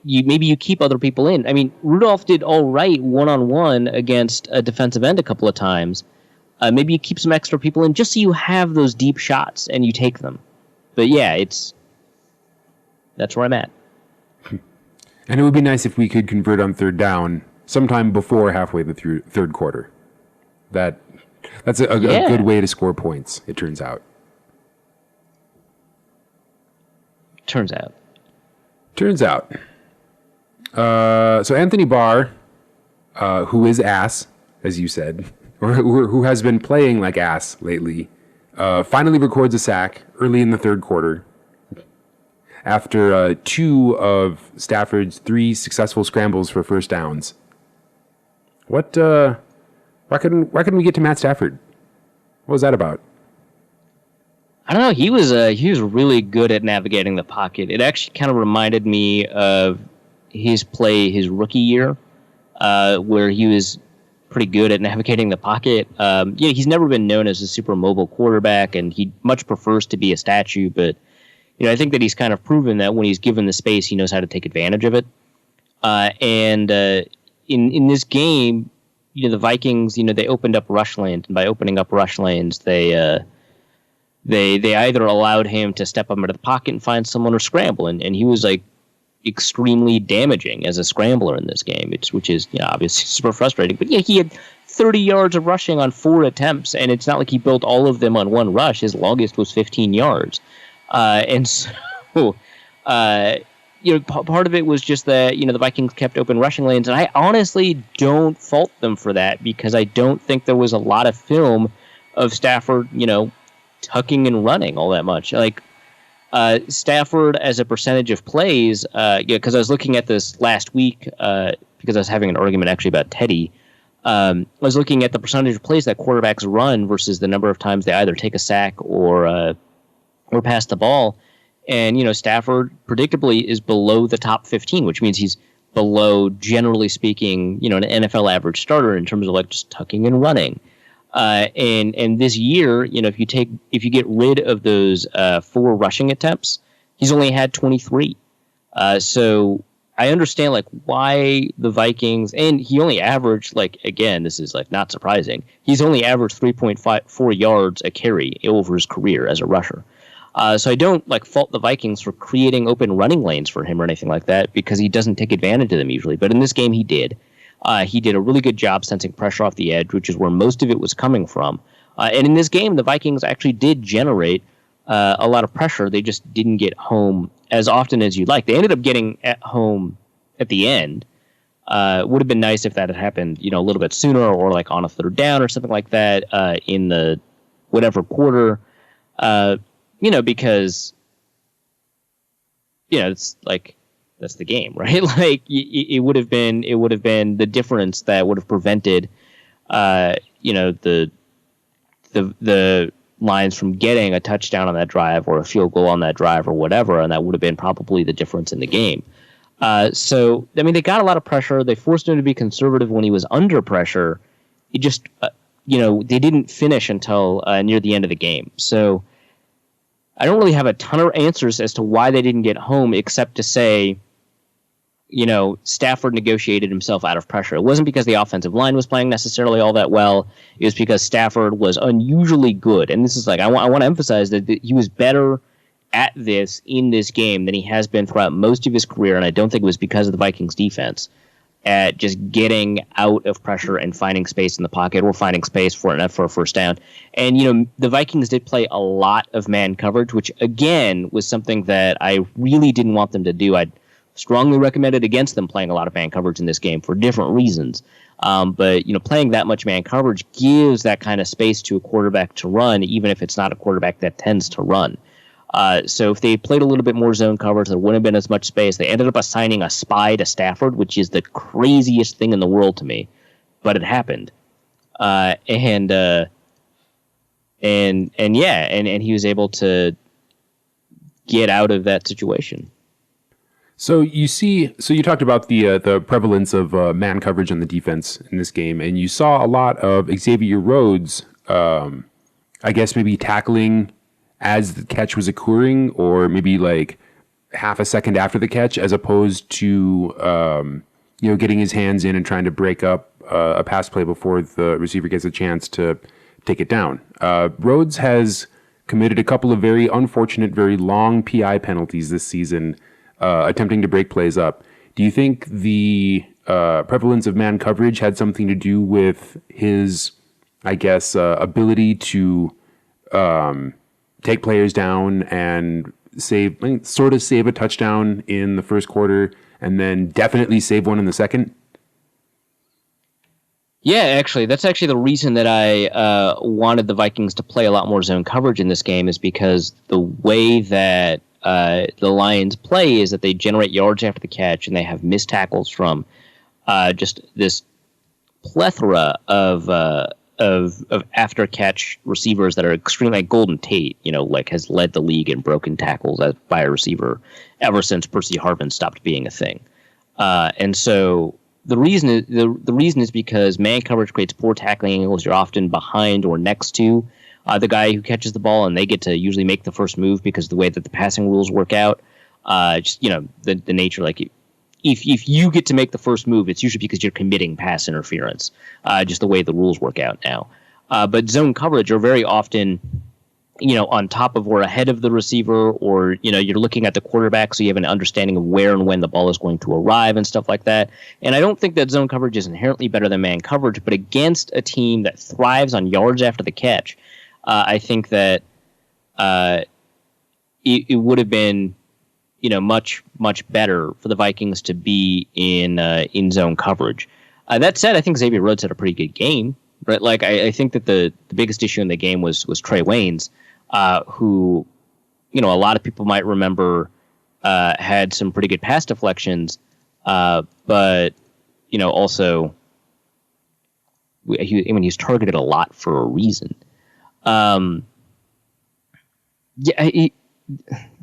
Maybe you keep other people in. I mean, Rudolph did all right one-on-one against a defensive end a couple of times. Maybe you keep some extra people in just so you have those deep shots and you take them. But yeah, that's where I'm at. And it would be nice if we could convert on 3rd down sometime before halfway the third quarter. That's a good way to score points, it turns out. Turns out. So Anthony Barr, who is ass, as you said, or who has been playing like ass lately, finally records a sack early in the third quarter after 2 of Stafford's 3 successful scrambles for first downs. Why couldn't we get to Matt Stafford? What was that about? I don't know. He was really good at navigating the pocket. It actually kind of reminded me of his play his rookie year, where he was pretty good at navigating the pocket. He's never been known as a super mobile quarterback, and he much prefers to be a statue. But I think that he's kind of proven that when he's given the space, he knows how to take advantage of it. In this game, the Vikings, they opened up rush lanes, and by opening up rush lanes, they either allowed him to step up into the pocket and find someone or scramble, and he was like extremely damaging as a scrambler in this game, which is obviously super frustrating. But he had 30 yards of rushing on 4 attempts, and it's not like he built all of them on one rush. His longest was 15 yards, and so part of it was just that the Vikings kept open rushing lanes, and I honestly don't fault them for that because I don't think there was a lot of film of Stafford, tucking and running all that much. Like Stafford as a percentage of plays, because I was looking at this last week because I was having an argument actually about Teddy. I was looking at the percentage of plays that quarterbacks run versus the number of times they either take a sack or pass the ball. And, Stafford predictably is below the top 15, which means he's below, generally speaking, an NFL average starter in terms of like just tucking and running. And this year, if you get rid of those 4 rushing attempts, he's only had 23. So I understand like why the Vikings, and he only averaged again, this is not surprising. He's only averaged 3.4 yards a carry over his career as a rusher. So I don't fault the Vikings for creating open running lanes for him or anything like that because he doesn't take advantage of them usually. But in this game, he did. He did a really good job sensing pressure off the edge, which is where most of it was coming from. And in this game, the Vikings actually did generate a lot of pressure. They just didn't get home as often as you'd like. They ended up getting at home at the end. It would have been nice if that had happened, a little bit sooner or on a third down or something like that in the whatever quarter. Because it's that's the game, right? It would have been the difference that would have prevented the Lions from getting a touchdown on that drive or a field goal on that drive or whatever, and that would have been probably the difference in the game. So they got a lot of pressure. They forced him to be conservative when he was under pressure. It just they didn't finish until near the end of the game. So I don't really have a ton of answers as to why they didn't get home, except to say, Stafford negotiated himself out of pressure. It wasn't because the offensive line was playing necessarily all that well. It was because Stafford was unusually good. And this is I want to emphasize that he was better at this in this game than he has been throughout most of his career. And I don't think it was because of the Vikings defense at just getting out of pressure and finding space in the pocket or finding space for a first down. And, the Vikings did play a lot of man coverage, which, again, was something that I really didn't want them to do. I'd strongly recommended against them playing a lot of man coverage in this game for different reasons. But playing that much man coverage gives that kind of space to a quarterback to run, even if it's not a quarterback that tends to run. So if they played a little bit more zone coverage, there wouldn't have been as much space. They ended up assigning a spy to Stafford, which is the craziest thing in the world to me, but it happened. And he was able to get out of that situation. So you talked about the prevalence of man coverage on the defense in this game, and you saw a lot of Xavier Rhodes, I guess maybe tackling as the catch was occurring, or maybe half a second after the catch, as opposed to getting his hands in and trying to break up a pass play before the receiver gets a chance to take it down. Rhodes has committed a couple of very unfortunate, very long PI penalties this season, attempting to break plays up. Do you think the prevalence of man coverage had something to do with his, ability to take players down and save a touchdown in the first quarter and then definitely save one in the second? Yeah, actually, that's actually the reason that I wanted the Vikings to play a lot more zone coverage in this game, is because the way that the Lions play is that they generate yards after the catch, and they have missed tackles from just this plethora of after catch receivers that are extremely, like Golden Tate, like has led the league in broken tackles by a receiver ever since Percy Harvin stopped being a thing, and so. The reason is because man coverage creates poor tackling angles. You're often behind or next to the guy who catches the ball, and they get to usually make the first move because of the way that the passing rules work out. The nature, like if you get to make the first move, it's usually because you're committing pass interference. Just the way the rules work out now. But zone coverage are very often, on top of or ahead of the receiver, or, you're looking at the quarterback so you have an understanding of where and when the ball is going to arrive and stuff like that. And I don't think that zone coverage is inherently better than man coverage, but against a team that thrives on yards after the catch, I think that it would have been, much, much better for the Vikings to be in zone coverage. That said, I think Xavier Rhodes had a pretty good game. Right? Like, I think that the biggest issue in the game was Trey Waynes, who, a lot of people might remember had some pretty good pass deflections, but, also, he's targeted a lot for a reason. The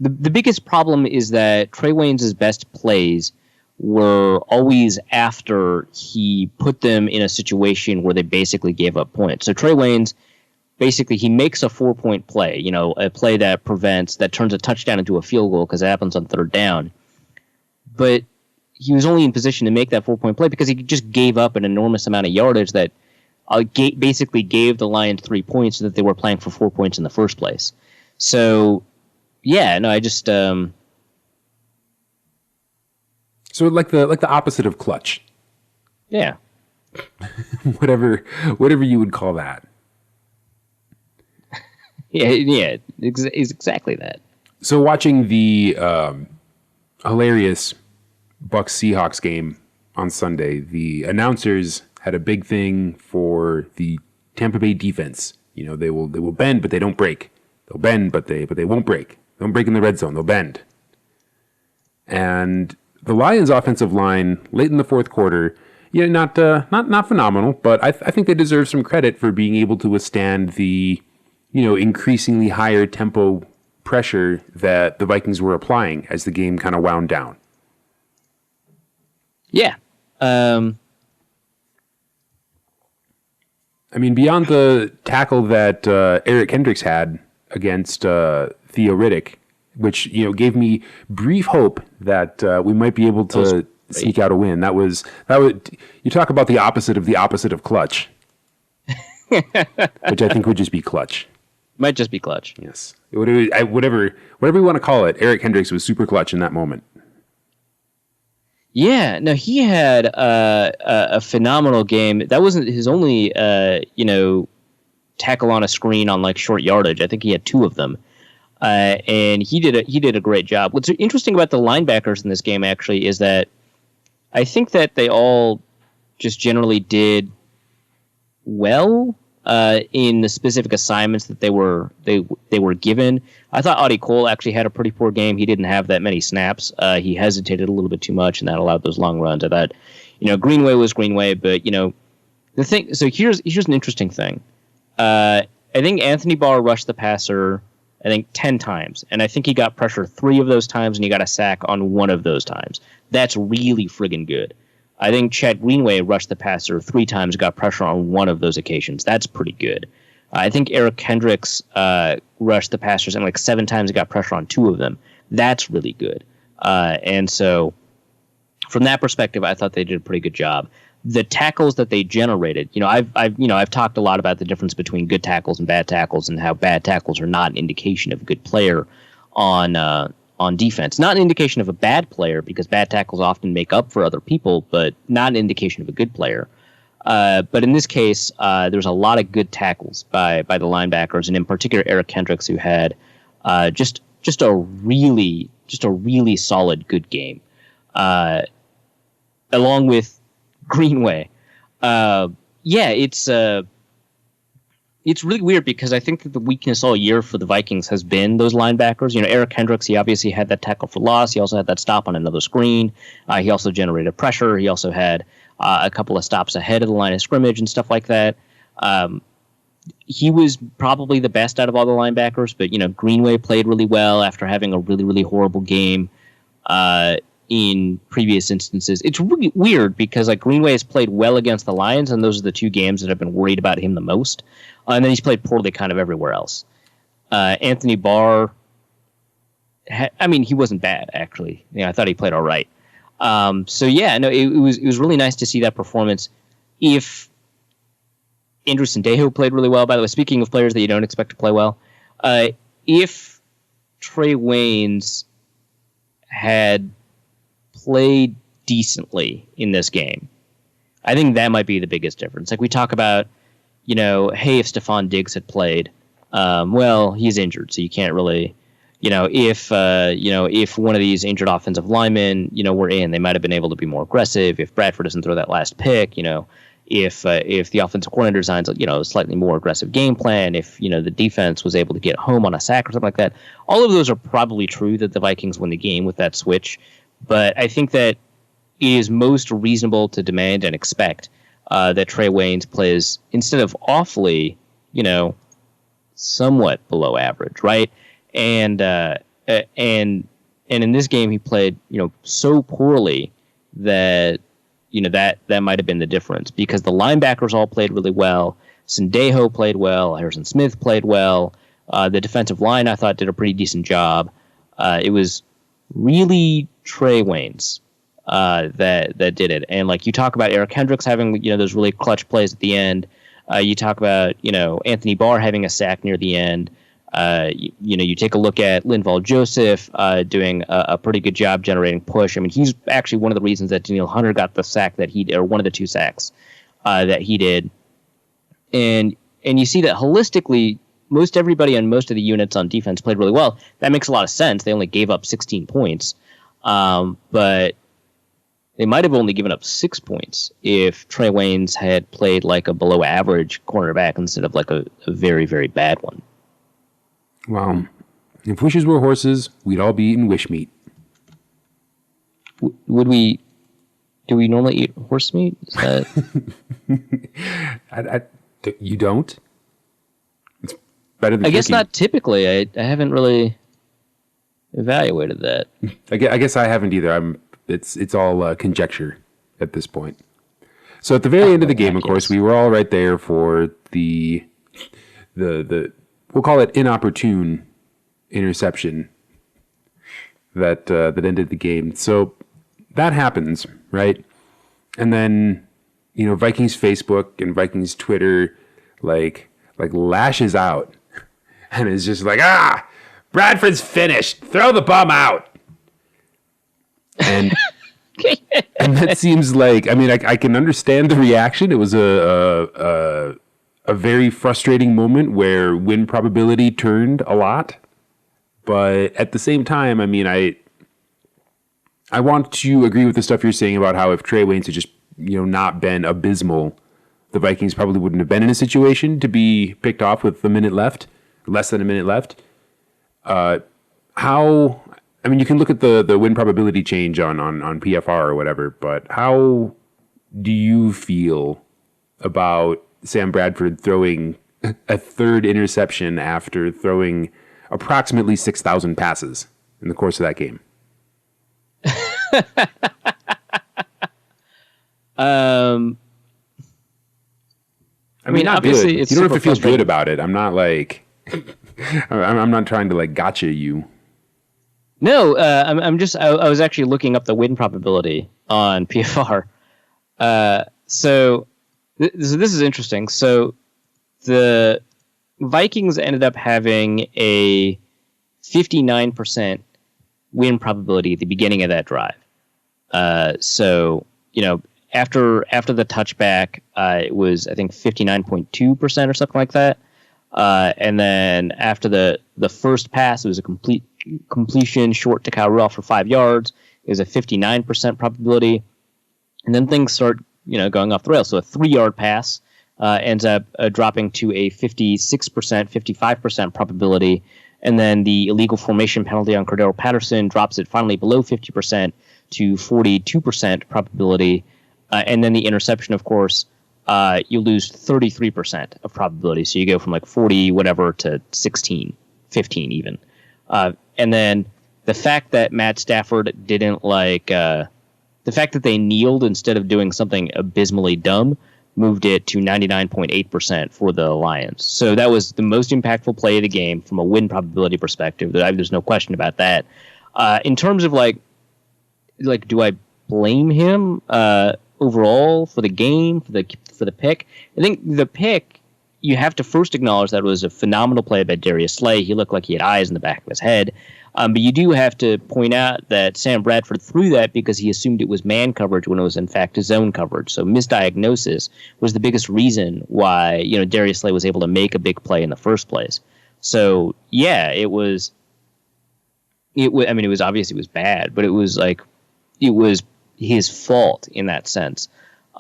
biggest problem is that Trey Waynes' best plays were always after he put them in a situation where they basically gave up points. So Trey Waynes, basically, he makes a 4-point play, a play that turns a touchdown into a field goal because it happens on third down. But he was only in position to make that 4-point play because he just gave up an enormous amount of yardage that basically gave the Lions 3 points so that they were playing for 4 points in the first place. So, yeah, no, I just... So like the opposite of clutch. Yeah. whatever you would call that. Yeah, it's exactly that. So watching the hilarious Bucs Seahawks game on Sunday, the announcers had a big thing for the Tampa Bay defense. They will bend, but they don't break. They'll bend, but they won't break. They don't break in the red zone. They'll bend. And the Lions' offensive line late in the fourth quarter, not phenomenal, but I think they deserve some credit for being able to withstand the, increasingly higher tempo pressure that the Vikings were applying as the game kind of wound down. Yeah. Beyond the tackle that Eric Kendricks had against Theo Riddick, which gave me brief hope that we might be able to sneak out a win. That was you talk about the opposite of clutch, which I think would just be clutch. Might just be clutch. Yes, whatever you want to call it. Eric Hendricks was super clutch in that moment. Yeah, no, he had a phenomenal game. That wasn't his only tackle on a screen on like short yardage. I think he had 2 of them. And he did a great job. What's interesting about the linebackers in this game actually is that I think that they all just generally did well in the specific assignments that they were given. I thought Audie Cole actually had a pretty poor game. He didn't have that many snaps. He hesitated a little bit too much, and that allowed those long runs. I thought, Greenway was Greenway, but the thing. So here's an interesting thing. I think Anthony Barr rushed the passer, 10 times. And I think he got pressure 3 of those times, and he got a sack on 1 of those times. That's really friggin' good. I think Chad Greenway rushed the passer 3 times, got pressure on 1 of those occasions. That's pretty good. I think Eric Kendricks rushed the passers, and 7 times he got pressure on 2 of them. That's really good. And so from that perspective, I thought they did a pretty good job. The tackles that they generated, I've talked a lot about the difference between good tackles and bad tackles, and how bad tackles are not an indication of a good player on defense. Not an indication of a bad player, because bad tackles often make up for other people, but not an indication of a good player. But in this case, there's a lot of good tackles by the linebackers, and in particular Eric Kendricks, who had just a really solid good game, along with Greenway. yeah, it's really weird because I think that the weakness all year for the Vikings has been those linebackers. Eric Hendricks, he obviously had that tackle for loss. He also had that stop on another screen. He also generated pressure. He also had a couple of stops ahead of the line of scrimmage and stuff like that. He was probably the best out of all the linebackers, but, Greenway played really well after having a really, really horrible game in previous instances. It's really weird because, Greenway has played well against the Lions, and those are the two games that I've been worried about him the most. And then he's played poorly kind of everywhere else. Anthony Barr, he wasn't bad, actually. I thought he played all right. It was really nice to see that performance. If Andrew Sendejo played really well, by the way, speaking of players that you don't expect to play well, if Trey Waynes had played decently in this game, I think that might be the biggest difference. We talk about, hey, if Stephon Diggs had played, he's injured, so you can't really, if one of these injured offensive linemen, were in, they might have been able to be more aggressive. If Bradford doesn't throw that last pick, if the offensive coordinator designs, a slightly more aggressive game plan, if, the defense was able to get home on a sack or something like that, all of those are probably true that the Vikings win the game with that switch. But I think that it is most reasonable to demand and expect that Trey Waynes plays, instead of awfully, somewhat below average, right? And in this game he played, so poorly that that might have been the difference, because the linebackers all played really well. Sendejo played well. Harrison Smith played well. The defensive line, I thought, did a pretty decent job. It was really Trey Waynes that did it. And you talk about Eric Hendricks having those really clutch plays at the end. You talk about Anthony Barr having a sack near the end. You take a look at Linval Joseph doing a pretty good job generating push. He's actually one of the reasons that Danielle Hunter got the sack that he did, or one of the two sacks that he did. And you see that holistically, most everybody on most of the units on defense played really well. That makes a lot of sense. They only gave up 16 points. But they might have only given up 6 points if Trey Waynes had played a below average cornerback instead of a very, very bad one. Wow. If wishes were horses, we'd all be eating wish meat. Would we? Do we normally eat horse meat? Is that... You don't? It's better than I guess turkey. not typically. I haven't really evaluated that. I guess I haven't either. It's all conjecture at this point. So at the very end of the game, of course, we were all right there for the we'll call it inopportune interception that ended the game. So that happens, right? And then Vikings Facebook and Vikings Twitter lashes out and is just Bradford's finished. Throw the bum out. And and that seems I can understand the reaction. It was a very frustrating moment where win probability turned a lot. But at the same time, I want to agree with the stuff you're saying about how if Trey Waynes had just not been abysmal, the Vikings probably wouldn't have been in a situation to be picked off with less than a minute left. You can look at the win probability change on PFR or whatever, but how do you feel about Sam Bradford throwing a third interception after throwing approximately 6,000 passes in the course of that game? Not obviously, good. You don't have to feel good about it. I'm not I'm not trying to gotcha you. No, I was actually looking up the win probability on PFR. So this is interesting. So the Vikings ended up having a 59% win probability at the beginning of that drive. After the touchback, it was, I think, 59.2% or something like that. And then after the first pass, it was a completion short to Kyle Rudolph for 5 yards. It was a 59% probability. And then things start, going off the rails. So a 3-yard pass ends up dropping to a 56%, 55% probability. And then the illegal formation penalty on Cordero Patterson drops it finally below 50% to 42% probability. And then the interception, of course, you lose 33% of probability. So you go from like 40 whatever to 16, 15 even. And then the fact that Matt Stafford didn't the fact that they kneeled instead of doing something abysmally dumb moved it to 99.8% for the Lions. So that was the most impactful play of the game from a win probability perspective. There's no question about that. In terms of do I blame him overall for the game, for the pick? I think the pick, you have to first acknowledge that it was a phenomenal play by Darius Slay. He looked like he had eyes in the back of his head. But you do have to point out that Sam Bradford threw that because he assumed it was man coverage when it was in fact zone coverage. So misdiagnosis was the biggest reason why Darius Slay was able to make a big play in the first place. So yeah, it was obvious it was bad, but it was his fault in that sense.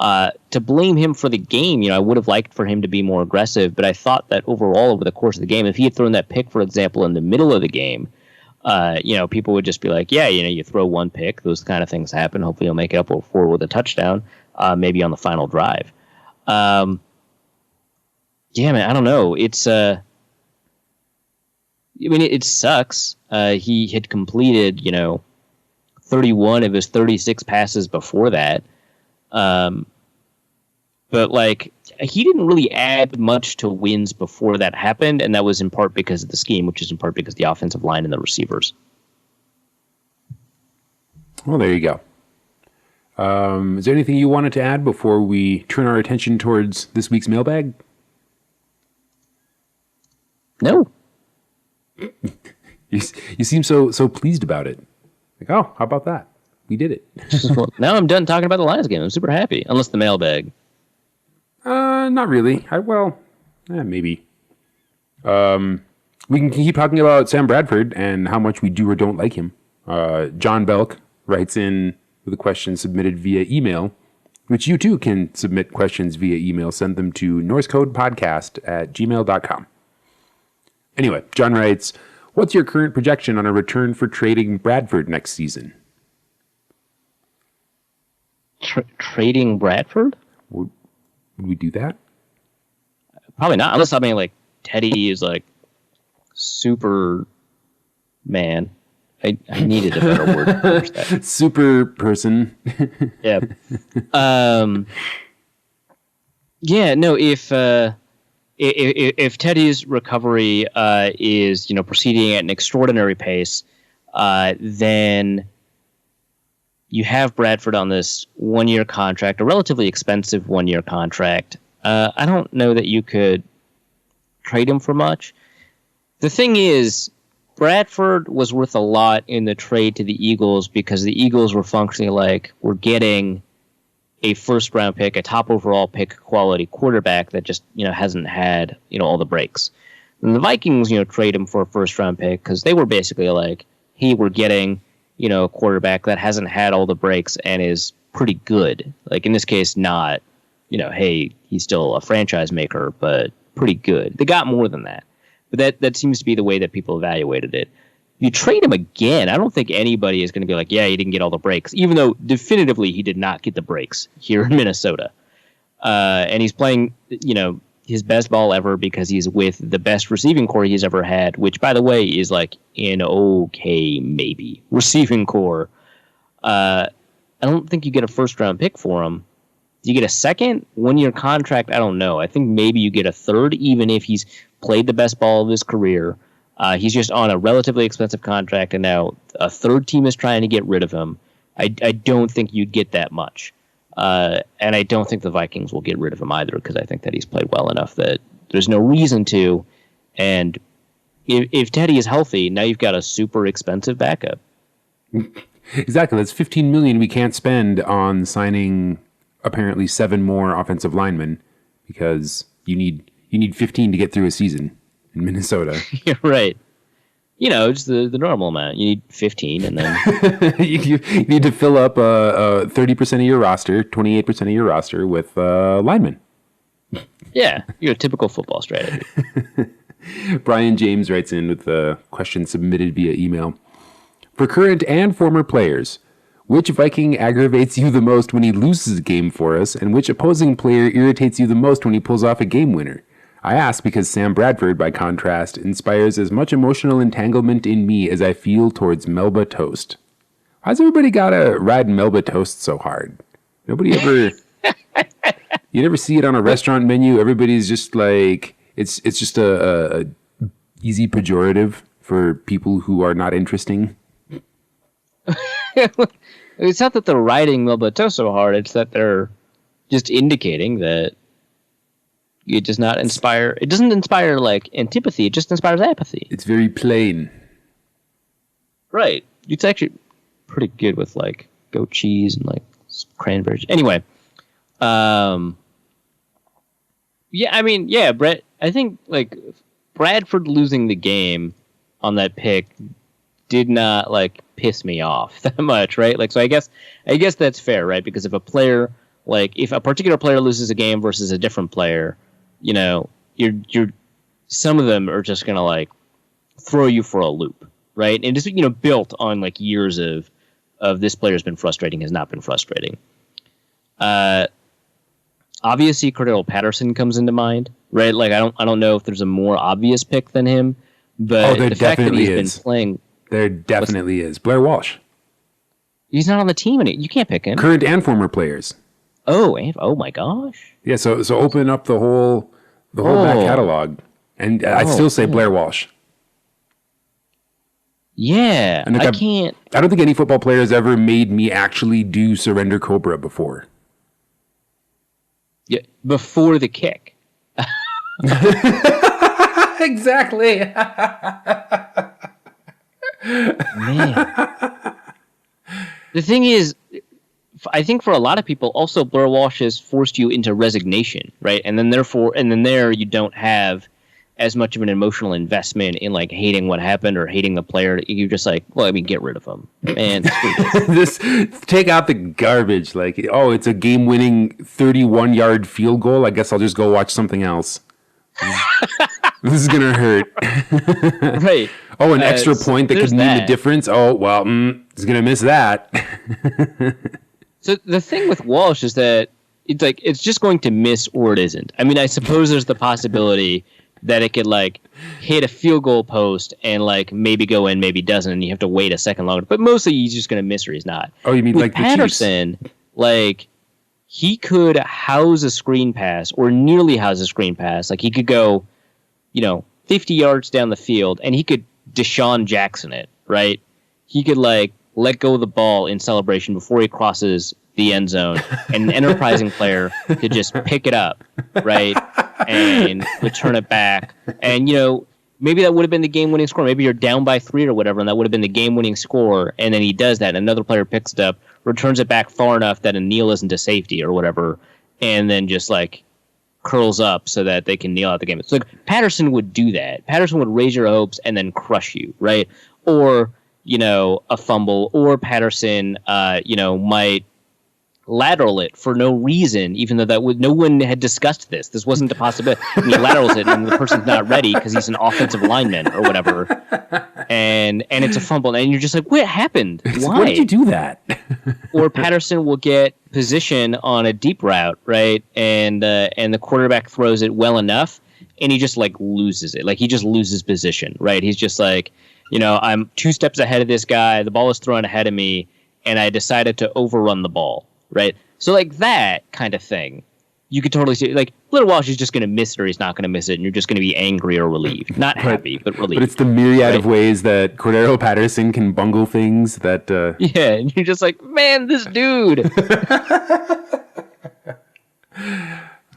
To blame him for the game, I would have liked for him to be more aggressive, but I thought that overall over the course of the game, if he had thrown that pick, for example, in the middle of the game, people would just be like, yeah, you throw one pick, those kind of things happen. Hopefully you'll make it up for with a touchdown, maybe on the final drive. Yeah, man, I don't know. It's, it sucks. He had completed, 31 of his 36 passes before that. But he didn't really add much to wins before that happened, and that was in part because of the scheme, which is in part because of the offensive line and the receivers. Well, there you go. Is there anything you wanted to add before we turn our attention towards this week's mailbag? No. You seem so pleased about it. Oh, how about that? We did it. Well, now I'm done talking about the Lions game. I'm super happy, unless the mailbag. Not really. Maybe. We can keep talking about Sam Bradford and how much we do or don't like him. John Belk writes in with a question submitted via email, which you too can submit questions via email. Send them to norsecodepodcast@gmail.com. Anyway, John writes, what's your current projection on a return for trading Bradford next season? Trading Bradford? Would we do that? Probably not, unless Teddy is super man. I needed a better word to finish that. Super person. Yeah. Yeah. No. If Teddy's recovery is proceeding at an extraordinary pace, then you have Bradford on this 1-year contract, a relatively expensive 1-year contract. I don't know that you could trade him for much. The thing is, Bradford was worth a lot in the trade to the Eagles because the Eagles were functionally we're getting a first-round pick, a top overall pick quality quarterback that just hasn't had all the breaks. And the Vikings trade him for a first-round pick because they were basically hey, we're getting a quarterback that hasn't had all the breaks and is pretty good. In this case, not hey, he's still a franchise maker, but pretty good. They got more than that. But that seems to be the way that people evaluated it. You trade him again, I don't think anybody is going to be yeah, he didn't get all the breaks, even though definitively he did not get the breaks here in Minnesota. And he's playing, his best ball ever because he's with the best receiving core he's ever had, which, by the way, is an okay, maybe, receiving core. I don't think you get a first-round pick for him. Do you get a second 1-year contract? I don't know. I think maybe you get a third, even if he's played the best ball of his career. He's just on a relatively expensive contract, and now a third team is trying to get rid of him. I don't think you'd get that much. And I don't think the Vikings will get rid of him either, because I think that he's played well enough that there's no reason to. And if Teddy is healthy, now you've got a super expensive backup. Exactly. That's $15 million we can't spend on signing apparently 7 more offensive linemen because you need 15 to get through a season in Minnesota. You're right. Just the normal amount. You need 15, and then you need to fill up 30% of your roster, 28% of your roster with linemen. Yeah, your typical football strategy. Brian James writes in with a question submitted via email. For current and former players, which Viking aggravates you the most when he loses a game for us, and which opposing player irritates you the most when he pulls off a game winner? I ask because Sam Bradford, by contrast, inspires as much emotional entanglement in me as I feel towards Melba Toast. Why's everybody gotta ride Melba Toast so hard? Nobody ever... You never see it on a restaurant menu. Everybody's just like... It's just a easy pejorative for people who are not interesting. It's not that they're riding Melba Toast so hard. It's that they're just indicating that it does not inspire. It doesn't inspire like antipathy. It just inspires apathy. It's very plain. Right. It's actually pretty good with like goat cheese and like cranberries. Anyway, yeah. I mean, yeah. Brett. I think like Bradford losing the game on that pick did not like piss me off that much, right? Like, so I guess that's fair, right? Because if a particular player loses a game versus a different player, you know, you're some of them are just gonna like throw you for a loop, right? And just, you know, built on like years of this player's been frustrating, has not been frustrating. Obviously, Cordero Patterson comes into mind, right? Like, I don't know if there's a more obvious pick than him, but there the fact that he's is. been playing. There definitely is. Blair Walsh. He's not on the team, and you can't pick him. Current and former players. Oh my gosh. Yeah, so open up the whole back catalog, and I'd still say Blair Walsh. Yeah, and I can't. I don't think any football player has ever made me actually do Surrender Cobra before. Yeah, before the kick. Exactly. Man. The thing is, I think for a lot of people, also Blair Walsh has forced you into resignation, right? And then there you don't have as much of an emotional investment in like hating what happened or hating the player. You're just like, well, I mean, get rid of him, man. This take out the garbage. Like, oh, it's a game-winning 31-yard field goal. I guess I'll just go watch something else. This is gonna hurt. Right. Oh, an extra point that could mean the difference. Oh, well, he's gonna miss that. So the thing with Walsh is that it's like it's just going to miss or it isn't. I mean, I suppose there's the possibility that it could like hit a field goal post and like maybe go in, maybe doesn't, and you have to wait a second longer. But mostly he's just gonna miss or he's not. Oh, you mean with like Patterson? The Chiefs? Like he could house a screen pass or nearly house a screen pass. Like he could go, 50 yards down the field and he could Deshaun Jackson it, right? He could like let go of the ball in celebration before he crosses the end zone, and an enterprising player could just pick it up, right, and return it back. And, maybe that would have been the game-winning score. Maybe you're down by 3 or whatever, and that would have been the game-winning score, and then he does that, and another player picks it up, returns it back far enough that a kneel isn't to safety or whatever, and then just, like, curls up so that they can kneel out the game. So, like, Patterson would do that. Patterson would raise your hopes and then crush you, right? Or, a fumble, or Patterson, might lateral it for no reason, even though no one had discussed this. This wasn't a possibility. And he laterals it, and the person's not ready because he's an offensive lineman or whatever, and it's a fumble, and you're just like, what happened? Why? Why did you do that? Or Patterson will get position on a deep route, right, and the quarterback throws it well enough, and he just like loses it. Like he just loses position, right? He's just like, I'm 2 steps ahead of this guy. The ball is thrown ahead of me, and I decided to overrun the ball. Right, so like that kind of thing, you could totally see. Like Blair Walsh is just going to miss it, or he's not going to miss it, and you're just going to be angry or relieved, not happy, but relieved. But it's the myriad of ways that Cordero Patterson can bungle things. That yeah, and you're just like, man, this dude.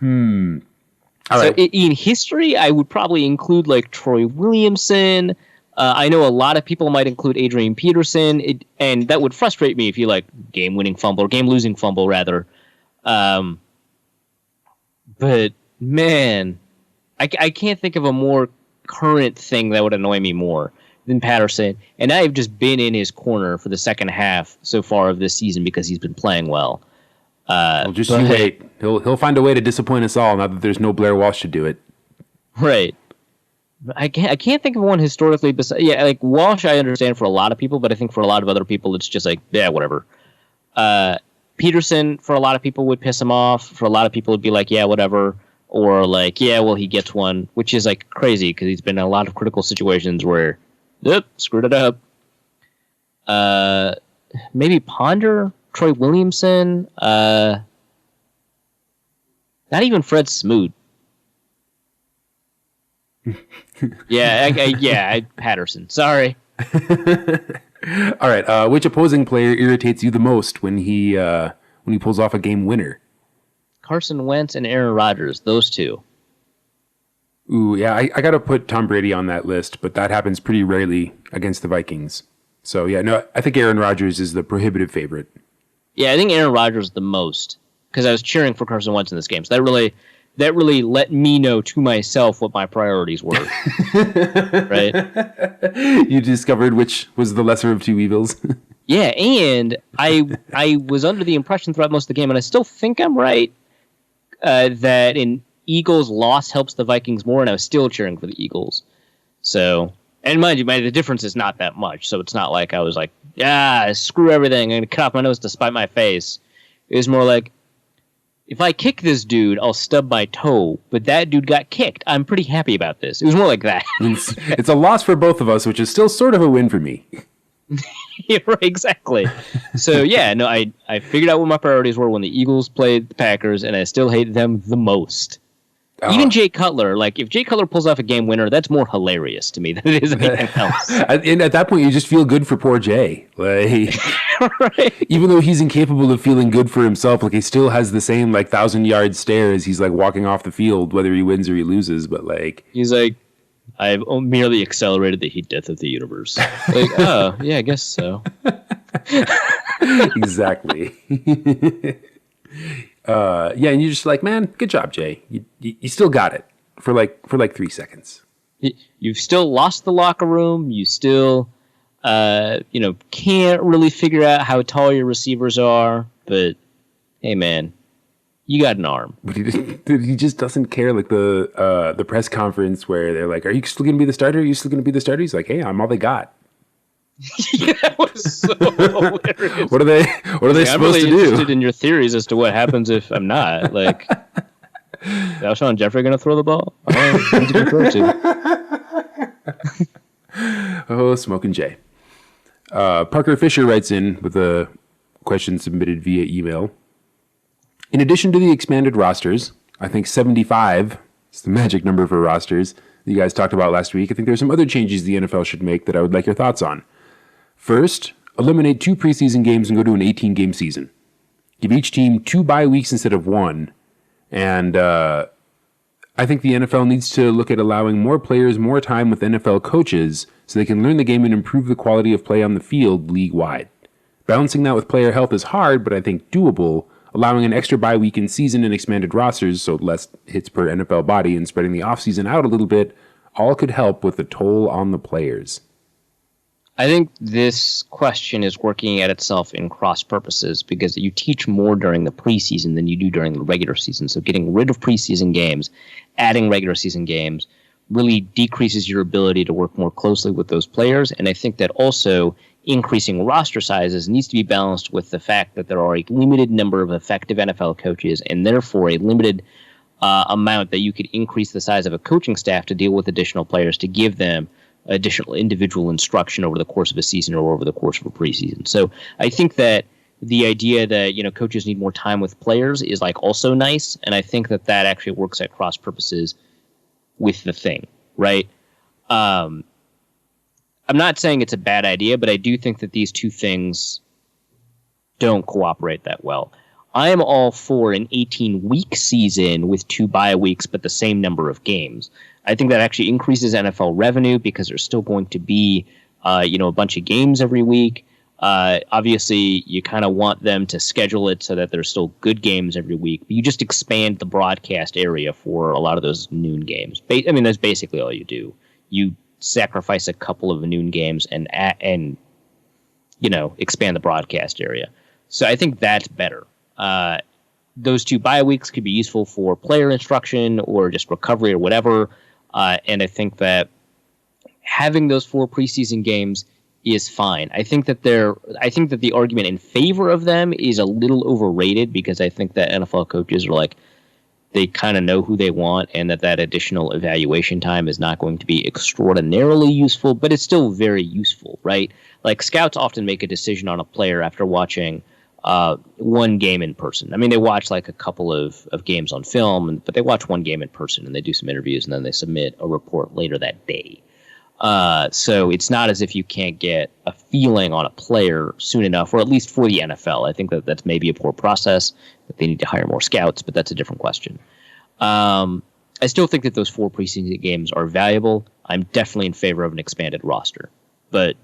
All right. So in history, I would probably include like Troy Williamson. I know a lot of people might include Adrian Peterson, and that would frustrate me if you like game-winning fumble or game-losing fumble rather. But man, I can't think of a more current thing that would annoy me more than Patterson. And I've just been in his corner for the second half so far of this season because he's been playing well. Well, just you wait. He'll find a way to disappoint us all. Now that there's no Blair Walsh to do it. Right. I can't think of one historically. Like Walsh, I understand for a lot of people, but I think for a lot of other people, it's just like, yeah, whatever. Peterson, for a lot of people, would piss him off. For a lot of people, would be like, yeah, whatever. Or like, yeah, well, he gets one, which is like crazy because he's been in a lot of critical situations where, yep, screwed it up. Maybe Ponder, Troy Williamson, not even Fred Smoot. Patterson. Sorry. All right. Which opposing player irritates you the most when he pulls off a game winner? Carson Wentz and Aaron Rodgers. Those two. Ooh, yeah. I got to put Tom Brady on that list, but that happens pretty rarely against the Vikings. So yeah, no, I think Aaron Rodgers is the prohibitive favorite. Yeah, I think Aaron Rodgers the most because I was cheering for Carson Wentz in this game. So that really let me know to myself what my priorities were. Right? You discovered which was the lesser of two evils. Yeah, and I was under the impression throughout most of the game, and I still think I'm right, that an Eagles loss helps the Vikings more, and I was still cheering for the Eagles. So, and mind you, the difference is not that much, so it's not like I was like, screw everything, I'm going to cut off my nose to spite my face. It was more like, if I kick this dude, I'll stub my toe, but that dude got kicked. I'm pretty happy about this. It was more like that. It's a loss for both of us, which is still sort of a win for me. Yeah, right, exactly. So, yeah, no, I figured out what my priorities were when the Eagles played the Packers, and I still hate them the most. Even Jay Cutler, like, if Jay Cutler pulls off a game winner, that's more hilarious to me than it is anything else. And at that point, you just feel good for poor Jay. Like, right. Even though he's incapable of feeling good for himself, like, he still has the same, like, 1,000-yard stare as he's, like, walking off the field, whether he wins or he loses. But, like... He's like, I've merely accelerated the heat death of the universe. Like, oh, yeah, I guess so. Exactly. Yeah, and you're just like, man, good job, Jay. You still got it for like 3 seconds. You've still lost the locker room. You still, can't really figure out how tall your receivers are. But hey, man, you got an arm. But he just doesn't care. Like the press conference where they're like, "Are you still going to be the starter? Are you still going to be the starter?" He's like, "Hey, I'm all they got." Yeah, that was so hilarious. What are they supposed to do? I'm really interested in your theories as to what happens if I'm not. Like, is Alshon Jeffrey going to throw the ball? Oh, Smoking Jay. Parker Fisher writes in with a question submitted via email. In addition to the expanded rosters, I think 75 is the magic number for rosters that you guys talked about last week. I think there's some other changes the NFL should make that I would like your thoughts on. First, eliminate 2 preseason games and go to an 18-game season. Give each team 2 bye weeks instead of 1. And I think the NFL needs to look at allowing more players more time with NFL coaches so they can learn the game and improve the quality of play on the field league-wide. Balancing that with player health is hard, but I think doable. Allowing an extra bye week in season and expanded rosters, so less hits per NFL body, and spreading the offseason out a little bit, all could help with the toll on the players. I think this question is working at itself in cross purposes because you teach more during the preseason than you do during the regular season. So getting rid of preseason games, adding regular season games, really decreases your ability to work more closely with those players. And I think that also increasing roster sizes needs to be balanced with the fact that there are a limited number of effective NFL coaches and therefore a limited amount that you could increase the size of a coaching staff to deal with additional players to give them additional individual instruction over the course of a season or over the course of a preseason. So I think that the idea that, coaches need more time with players is like also nice. And I think that that actually works at cross purposes with the thing, right? I'm not saying it's a bad idea, but I do think that these two things don't cooperate that well. I am all for an 18-week season with 2 bye weeks, but the same number of games. I think that actually increases NFL revenue because there's still going to be, a bunch of games every week. Obviously, you kind of want them to schedule it so that there's still good games every week. But you just expand the broadcast area for a lot of those noon games. That's basically all you do. You sacrifice a couple of noon games and expand the broadcast area. So I think that's better. those 2 bye weeks could be useful for player instruction or just recovery or whatever. And I think that having those 4 preseason games is fine. I think that the argument in favor of them is a little overrated, because I think that NFL coaches are like, they kind of know who they want, and that additional evaluation time is not going to be extraordinarily useful, but it's still very useful, right? Like, scouts often make a decision on a player after watching one game in person. I mean, they watch like a couple of games on film, but they watch one game in person, and they do some interviews, and then they submit a report later that day. So it's not as if you can't get a feeling on a player soon enough, or at least for the NFL. I think that's maybe a poor process, that they need to hire more scouts, but that's a different question. I still think that those 4 preseason games are valuable. I'm definitely in favor of an expanded roster, but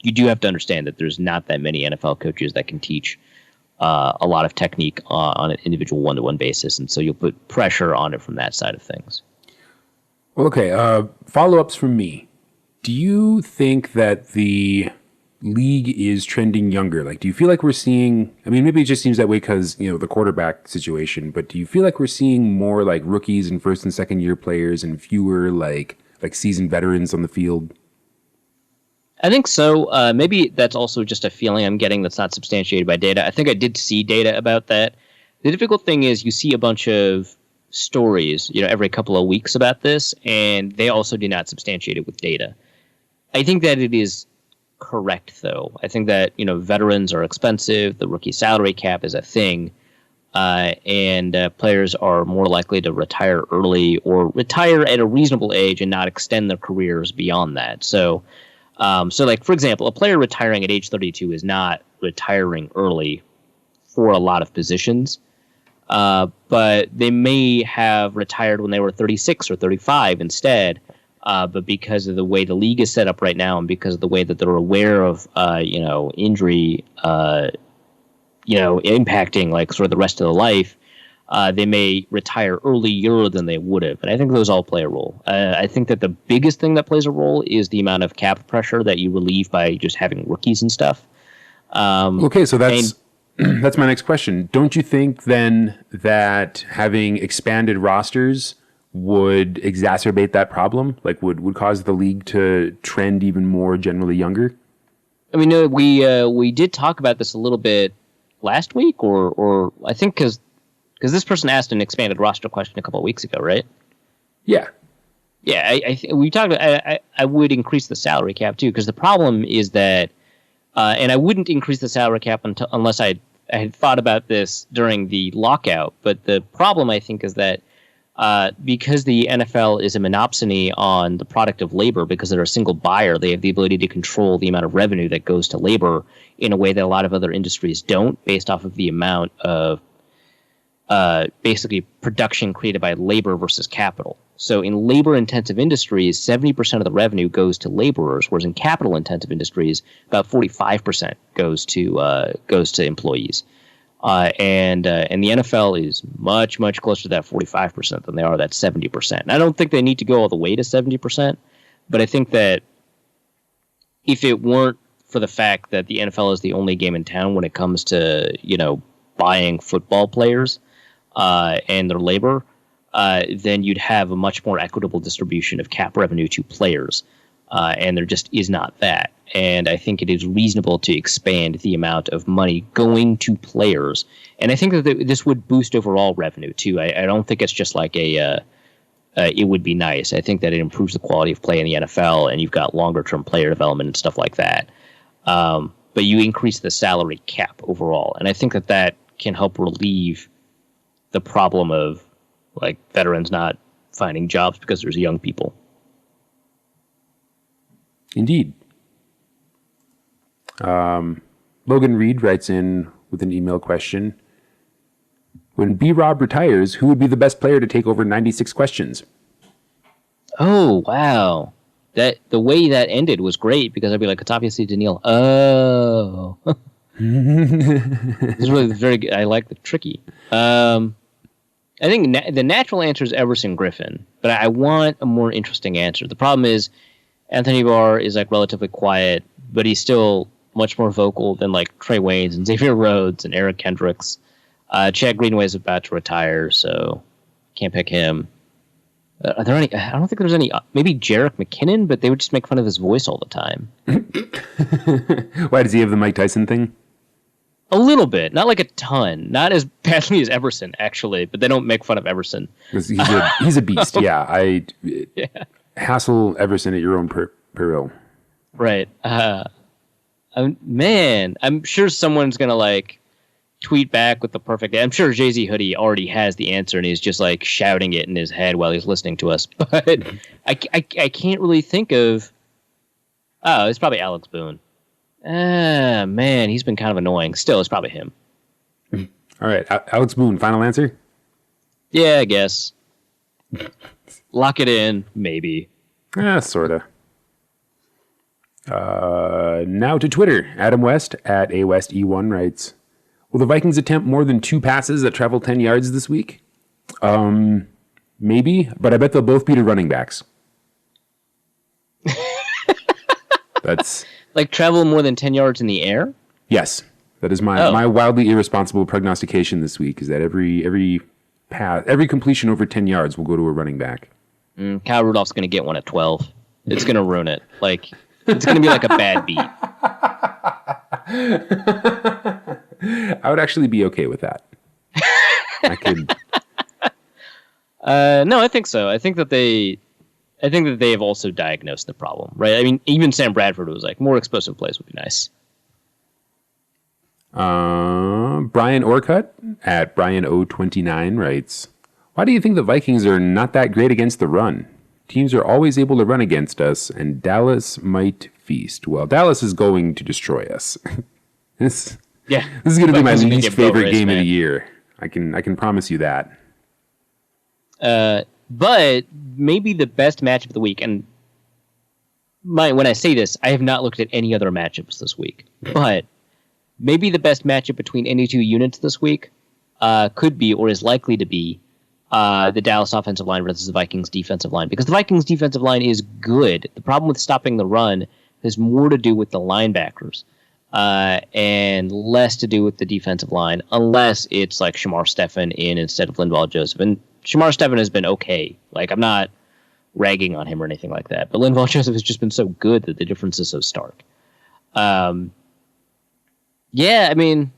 you do have to understand that there's not that many NFL coaches that can teach a lot of technique on an individual one-to-one basis, and so you'll put pressure on it from that side of things. Okay, follow-ups from me. Do you think that the league is trending younger? Like, do you feel like we're seeing, I mean, maybe it just seems that way because, the quarterback situation, but do you feel like we're seeing more like rookies and first and second year players and fewer like seasoned veterans on the field? I think so. Maybe that's also just a feeling I'm getting that's not substantiated by data. I think I did see data about that. The difficult thing is you see a bunch of stories, every couple of weeks about this, and they also do not substantiate it with data. I think that it is correct, though. I think that, veterans are expensive. The rookie salary cap is a thing. And players are more likely to retire early or retire at a reasonable age and not extend their careers beyond that. So like, for example, a player retiring at age 32 is not retiring early for a lot of positions. But they may have retired when they were 36 or 35 instead. But because of the way the league is set up right now, and because of the way that they're aware of, injury, impacting like sort of the rest of the life, they may retire earlier than they would have. And I think those all play a role. I think that the biggest thing that plays a role is the amount of cap pressure that you relieve by just having rookies and stuff. Okay, so that's my next question. Don't you think then that having expanded rosters would exacerbate that problem? Like, would cause the league to trend even more generally younger? I mean, no, we did talk about this a little bit last week, or I think because this person asked an expanded roster question a couple of weeks ago, right? Yeah. Yeah, we talked about, I would increase the salary cap too, because the problem is that, and I wouldn't increase the salary cap unless I had thought about this during the lockout, but the problem I think is that because the NFL is a monopsony on the product of labor, because they're a single buyer, they have the ability to control the amount of revenue that goes to labor in a way that a lot of other industries don't, based off of the amount of basically production created by labor versus capital. So in labor-intensive industries, 70% of the revenue goes to laborers, whereas in capital-intensive industries, about 45% goes to employees. And the NFL is much, much closer to that 45% than they are that 70%. And I don't think they need to go all the way to 70%, but I think that if it weren't for the fact that the NFL is the only game in town when it comes to, buying football players and their labor, then you'd have a much more equitable distribution of cap revenue to players. And there just is not that. And I think it is reasonable to expand the amount of money going to players. And I think that this would boost overall revenue, too. I don't think it's just like it would be nice. I think that it improves the quality of play in the NFL, and you've got longer-term player development and stuff like that. But you increase the salary cap overall. And I think that can help relieve the problem of like veterans not finding jobs because there's young people. Indeed. Logan Reed writes in with an email question. When B-Rob retires, who would be the best player to take over 96 questions? Oh, wow. The way that ended was great, because I'd be like, Otavio C. Daniil. Oh. This is really very good. I like the tricky. I think the natural answer is Everson Griffin, but I want a more interesting answer. The problem is Anthony Barr is like relatively quiet, but he's still much more vocal than like Trey Waynes and Xavier Rhodes and Eric Kendricks. Chad Greenway's about to retire, so can't pick him. Are there any? I don't think there's any. Maybe Jerick McKinnon, but they would just make fun of his voice all the time. Why does he have the Mike Tyson thing? A little bit, not like a ton, not as badly as Everson actually, but they don't make fun of Everson. He's a beast. Yeah, hassle Everson at your own peril. Right, man. I'm sure someone's gonna like tweet back with the perfect. I'm sure Jay-Z Hoodie already has the answer and he's just like shouting it in his head while he's listening to us. But I can't really think of. Oh, it's probably Alex Boone. Man, he's been kind of annoying. Still, it's probably him. All right, Alex Boone, final answer? Yeah, I guess. Lock it in, maybe. Sorta. Now to Twitter. Adam West at AWestE1 writes, will the Vikings attempt more than 2 passes that travel 10 yards this week? Maybe, but I bet they'll both be to running backs. That's... Like travel more than 10 yards in the air? Yes. That is my wildly irresponsible prognostication this week, is that every completion over 10 yards will go to a running back. Kyle Rudolph's going to get one at 12. It's going to ruin it. Like, it's going to be like a bad beat. I would actually be okay with that. I could. No, I think so. I think that they have also diagnosed the problem, right? I mean, even Sam Bradford was like, more explosive plays would be nice. Brian Orcutt at Brian029 writes, why do you think the Vikings are not that great against the run? Teams are always able to run against us, and Dallas might feast. Well, Dallas is going to destroy us. This is going to be my least favorite game of the year. I can promise you that. But maybe the best matchup of the week, and when I say this, I have not looked at any other matchups this week, but maybe the best matchup between any 2 units this week could be, or is likely to be, the Dallas offensive line versus the Vikings defensive line, because the Vikings defensive line is good. The problem with stopping the run has more to do with the linebackers and less to do with the defensive line, unless it's like Shamar Stephen in instead of Linval Joseph. And Shamar Stephen has been okay. Like, I'm not ragging on him or anything like that, but Linval Joseph has just been so good that the difference is so stark. I mean,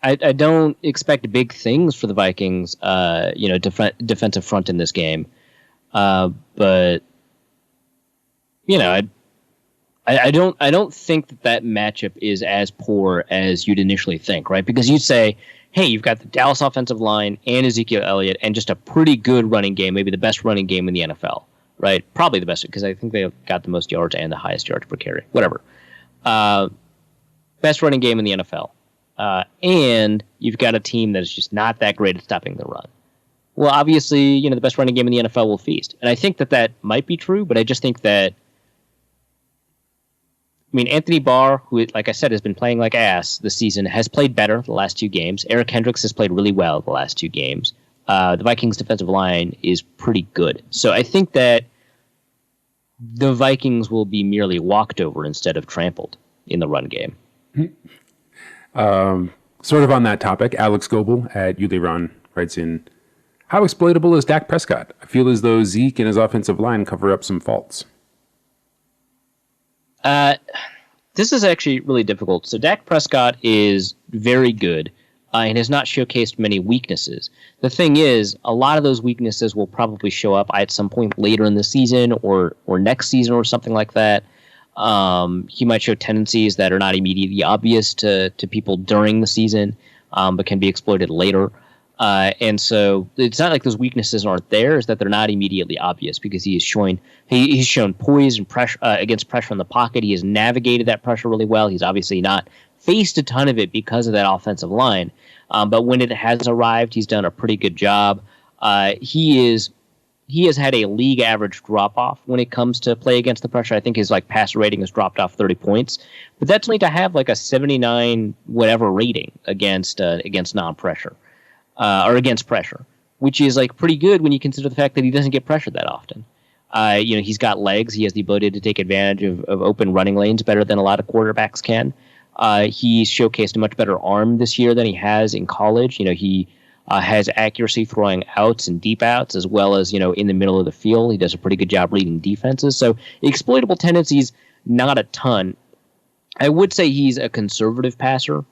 I don't expect big things for the Vikings, defensive front in this game. But I don't think that matchup is as poor as you'd initially think, right? Because you'd say, hey, you've got the Dallas offensive line and Ezekiel Elliott and just a pretty good running game, maybe the best running game in the NFL, right? Probably the best, because I think they've got the most yards and the highest yards per carry, whatever. Best running game in the NFL. And you've got a team that is just not that great at stopping the run. Well, obviously, the best running game in the NFL will feast. And I think that might be true, but I just think that, Anthony Barr, who, like I said, has been playing like ass this season, has played better the last 2 games. Eric Hendricks has played really well the last 2 games. The Vikings defensive line is pretty good. So I think that the Vikings will be merely walked over instead of trampled in the run game. Sort of on that topic, Alex Goebel at Uleron writes in, how exploitable is Dak Prescott? I feel as though Zeke and his offensive line cover up some faults. This is actually really difficult. So Dak Prescott is very good and has not showcased many weaknesses. The thing is, a lot of those weaknesses will probably show up at some point later in the season or next season or something like that. He might show tendencies that are not immediately obvious to people during the season, but can be exploited later. And so it's not like those weaknesses aren't there, it's that they're not immediately obvious because he's shown poise and pressure against pressure in the pocket. He has navigated that pressure really well. He's obviously not faced a ton of it because of that offensive line. But when it has arrived, he's done a pretty good job. He has had a league average drop off when it comes to play against the pressure. I think his passer rating has dropped off 30 points, but that's only to have a 79 whatever rating against non-pressure. Or against pressure, which is pretty good when you consider the fact that he doesn't get pressured that often. He's got legs. He has the ability to take advantage of open running lanes better than a lot of quarterbacks can. He's showcased a much better arm this year than he has in college. He has accuracy throwing outs and deep outs, as well as, in the middle of the field. He does a pretty good job reading defenses. So exploitable tendencies, not a ton. I would say he's a conservative passer.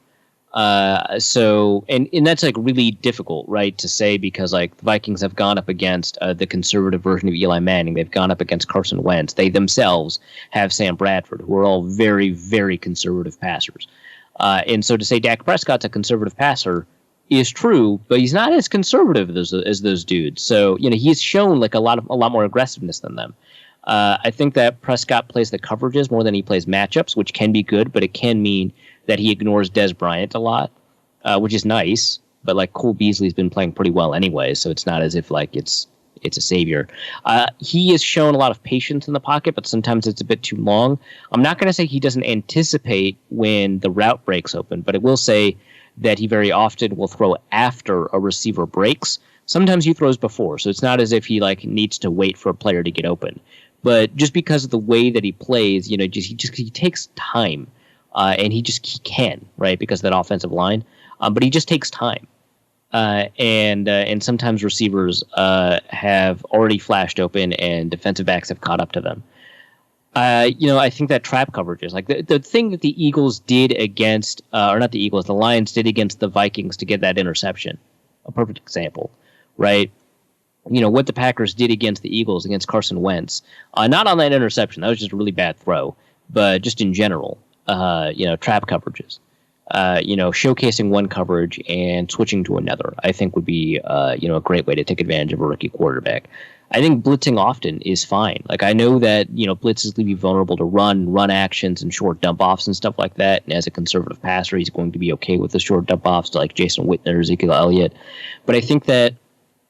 And that's like really difficult, right, to say, because like the Vikings have gone up against the conservative version of Eli Manning. They've gone up against Carson Wentz. They themselves have Sam Bradford, who are all very, very conservative passers. And so to say Dak Prescott's a conservative passer is true, but he's not as conservative as those dudes. So, he's shown like a lot more aggressiveness than them. I think that Prescott plays the coverages more than he plays matchups, which can be good, but it can mean that he ignores Des Bryant a lot, which is nice. But like Cole Beasley's been playing pretty well anyway, so it's not as if like it's a savior. He has shown a lot of patience in the pocket, but sometimes it's a bit too long. I'm not going to say he doesn't anticipate when the route breaks open, but I will say that he very often will throw after a receiver breaks. Sometimes he throws before, so it's not as if he like needs to wait for a player to get open. But just because of the way that he plays, he takes time. And he can, right, because of that offensive line. But he just takes time. And sometimes receivers have already flashed open and defensive backs have caught up to them. I think that trap coverages, like the thing that the Eagles did against, or not the Eagles, the Lions did against the Vikings to get that interception, a perfect example, right? What the Packers did against the Eagles, against Carson Wentz, not on that interception, that was just a really bad throw, but just in general. Trap coverages, showcasing one coverage and switching to another, I think would be, a great way to take advantage of a rookie quarterback. I think blitzing often is fine. Like, I know that, blitzes leave you vulnerable to run actions and short dump offs and stuff like that. And as a conservative passer, he's going to be okay with the short dump offs like Jason Witten or Ezekiel Elliott. But I think that,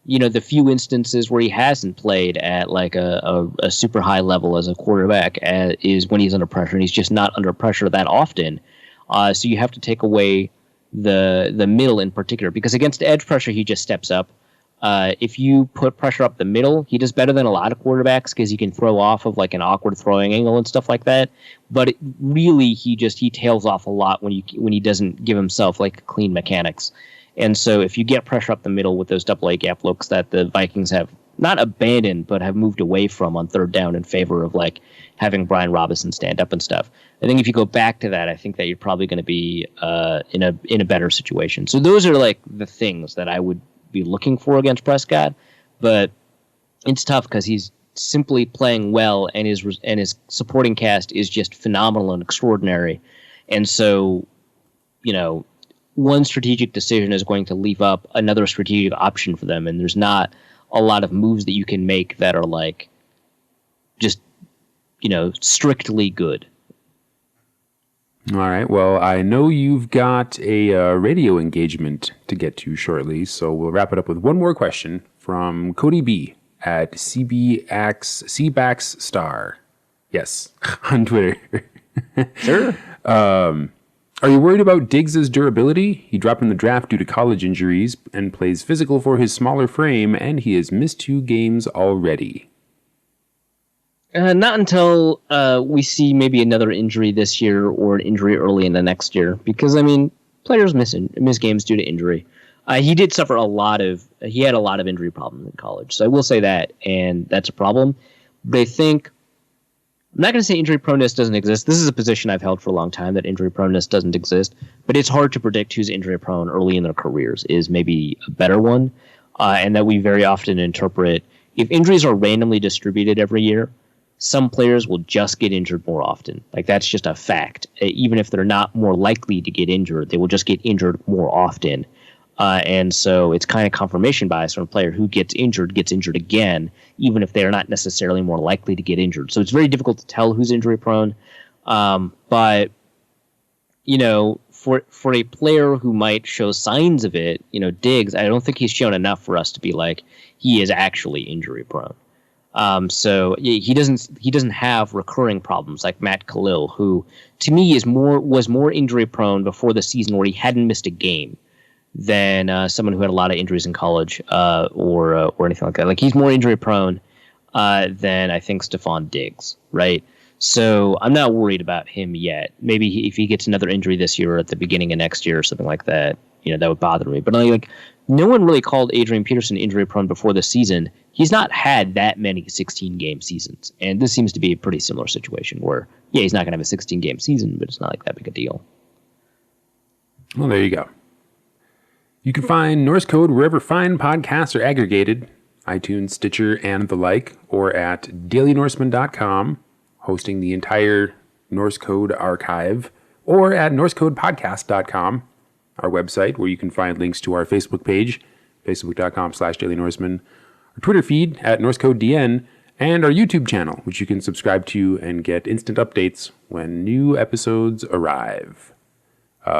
the few instances where he hasn't played at like a super high level as a quarterback is when he's under pressure, and he's just not under pressure that often. So you have to take away the middle in particular, because against edge pressure, he just steps up. If you put pressure up the middle, he does better than a lot of quarterbacks because he can throw off of like an awkward throwing angle and stuff like that. But really, he tails off a lot when he doesn't give himself like clean mechanics. And so if you get pressure up the middle with those double A gap looks that the Vikings have not abandoned, but have moved away from on third down in favor of like having Brian Robinson stand up and stuff. I think if you go back to that, I think that you're probably going to be in a better situation. So those are like the things that I would be looking for against Prescott, but it's tough because he's simply playing well, and his supporting cast is just phenomenal and extraordinary. And so, one strategic decision is going to leave up another strategic option for them, and there's not a lot of moves that you can make that are like just strictly good. All right. Well, I know you've got a radio engagement to get to shortly, so we'll wrap it up with one more question from Cody B at CBAX Star. Yes, on Twitter. Sure. Are you worried about Diggs' durability? He dropped in the draft due to college injuries and plays physical for his smaller frame, and he has missed 2 games already. Not until we see maybe another injury this year or an injury early in the next year, because players miss games due to injury. He did suffer he had a lot of injury problems in college, so I will say that, and that's a problem. But I think, I'm not going to say injury proneness doesn't exist. This is a position I've held for a long time, that injury proneness doesn't exist, but it's hard to predict who's injury prone early in their careers is maybe a better one, and that we very often interpret, if injuries are randomly distributed every year, some players will just get injured more often. Like, that's just a fact. Even if they're not more likely to get injured, they will just get injured more often. And so it's kind of confirmation bias from a player who gets injured again, even if they're not necessarily more likely to get injured. So it's very difficult to tell who's injury prone. But, for a player who might show signs of it, Diggs, I don't think he's shown enough for us to be like, he is actually injury prone. So he doesn't have recurring problems like Matt Khalil, who to me was more injury prone before the season, where he hadn't missed a game, than someone who had a lot of injuries in college or anything like that. Like, he's more injury prone than I think Stephon Diggs, right? So I'm not worried about him yet. Maybe if he gets another injury this year or at the beginning of next year or something like that, that would bother me. But like, no one really called Adrian Peterson injury prone before this season. He's not had that many 16-game seasons. And this seems to be a pretty similar situation where, he's not going to have a 16-game season, but it's not like that big a deal. Well, there you go. You can find Norse Code wherever fine podcasts are aggregated, iTunes, Stitcher, and the like, or at dailynorseman.com, hosting the entire Norse Code archive, or at norsecodepodcast.com, our website, where you can find links to our Facebook page, facebook.com/dailynorseman, our Twitter feed at NorseCodeDN, and our YouTube channel, which you can subscribe to and get instant updates when new episodes arrive.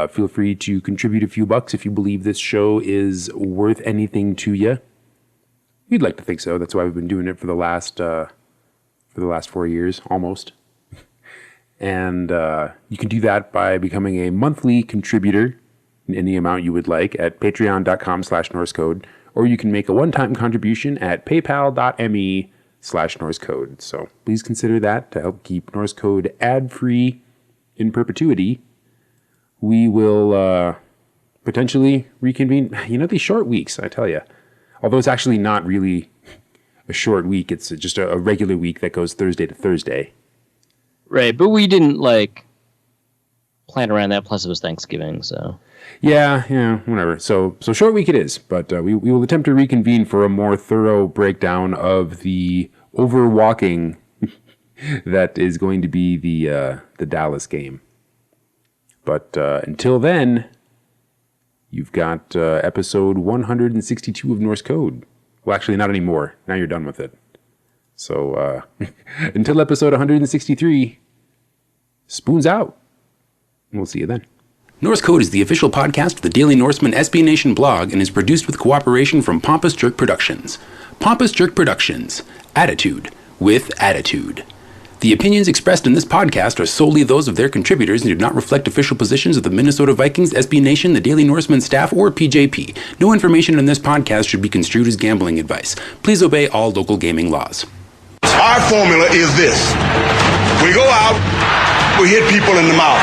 Feel free to contribute a few bucks if you believe this show is worth anything to you. We'd like to think so. That's why we've been doing it for the last 4 years, almost. And you can do that by becoming a monthly contributor in any amount you would like at patreon.com/NorseCode, or you can make a one-time contribution at paypal.me/NorseCode. So please consider that to help keep Norse Code ad-free in perpetuity. We will potentially reconvene. These short weeks, I tell you. Although it's actually not really a short week. It's just a regular week that goes Thursday to Thursday. Right, but we didn't, plan around that, plus it was Thanksgiving, so... Yeah, whatever. So short week it is, but we will attempt to reconvene for a more thorough breakdown of the overwalking that is going to be the Dallas game. But until then, you've got episode 162 of Norse Code. Well, actually, not anymore. Now you're done with it. So until episode 163, spoons out. And we'll see you then. Norse Code is the official podcast of the Daily Norseman SB Nation blog and is produced with cooperation from Pompous Jerk Productions. Pompous Jerk Productions. Attitude with attitude. The opinions expressed in this podcast are solely those of their contributors and do not reflect official positions of the Minnesota Vikings, SB Nation, the Daily Norseman staff, or PJP. No information in this podcast should be construed as gambling advice. Please obey all local gaming laws. Our formula is this. We go out, we hit people in the mouth.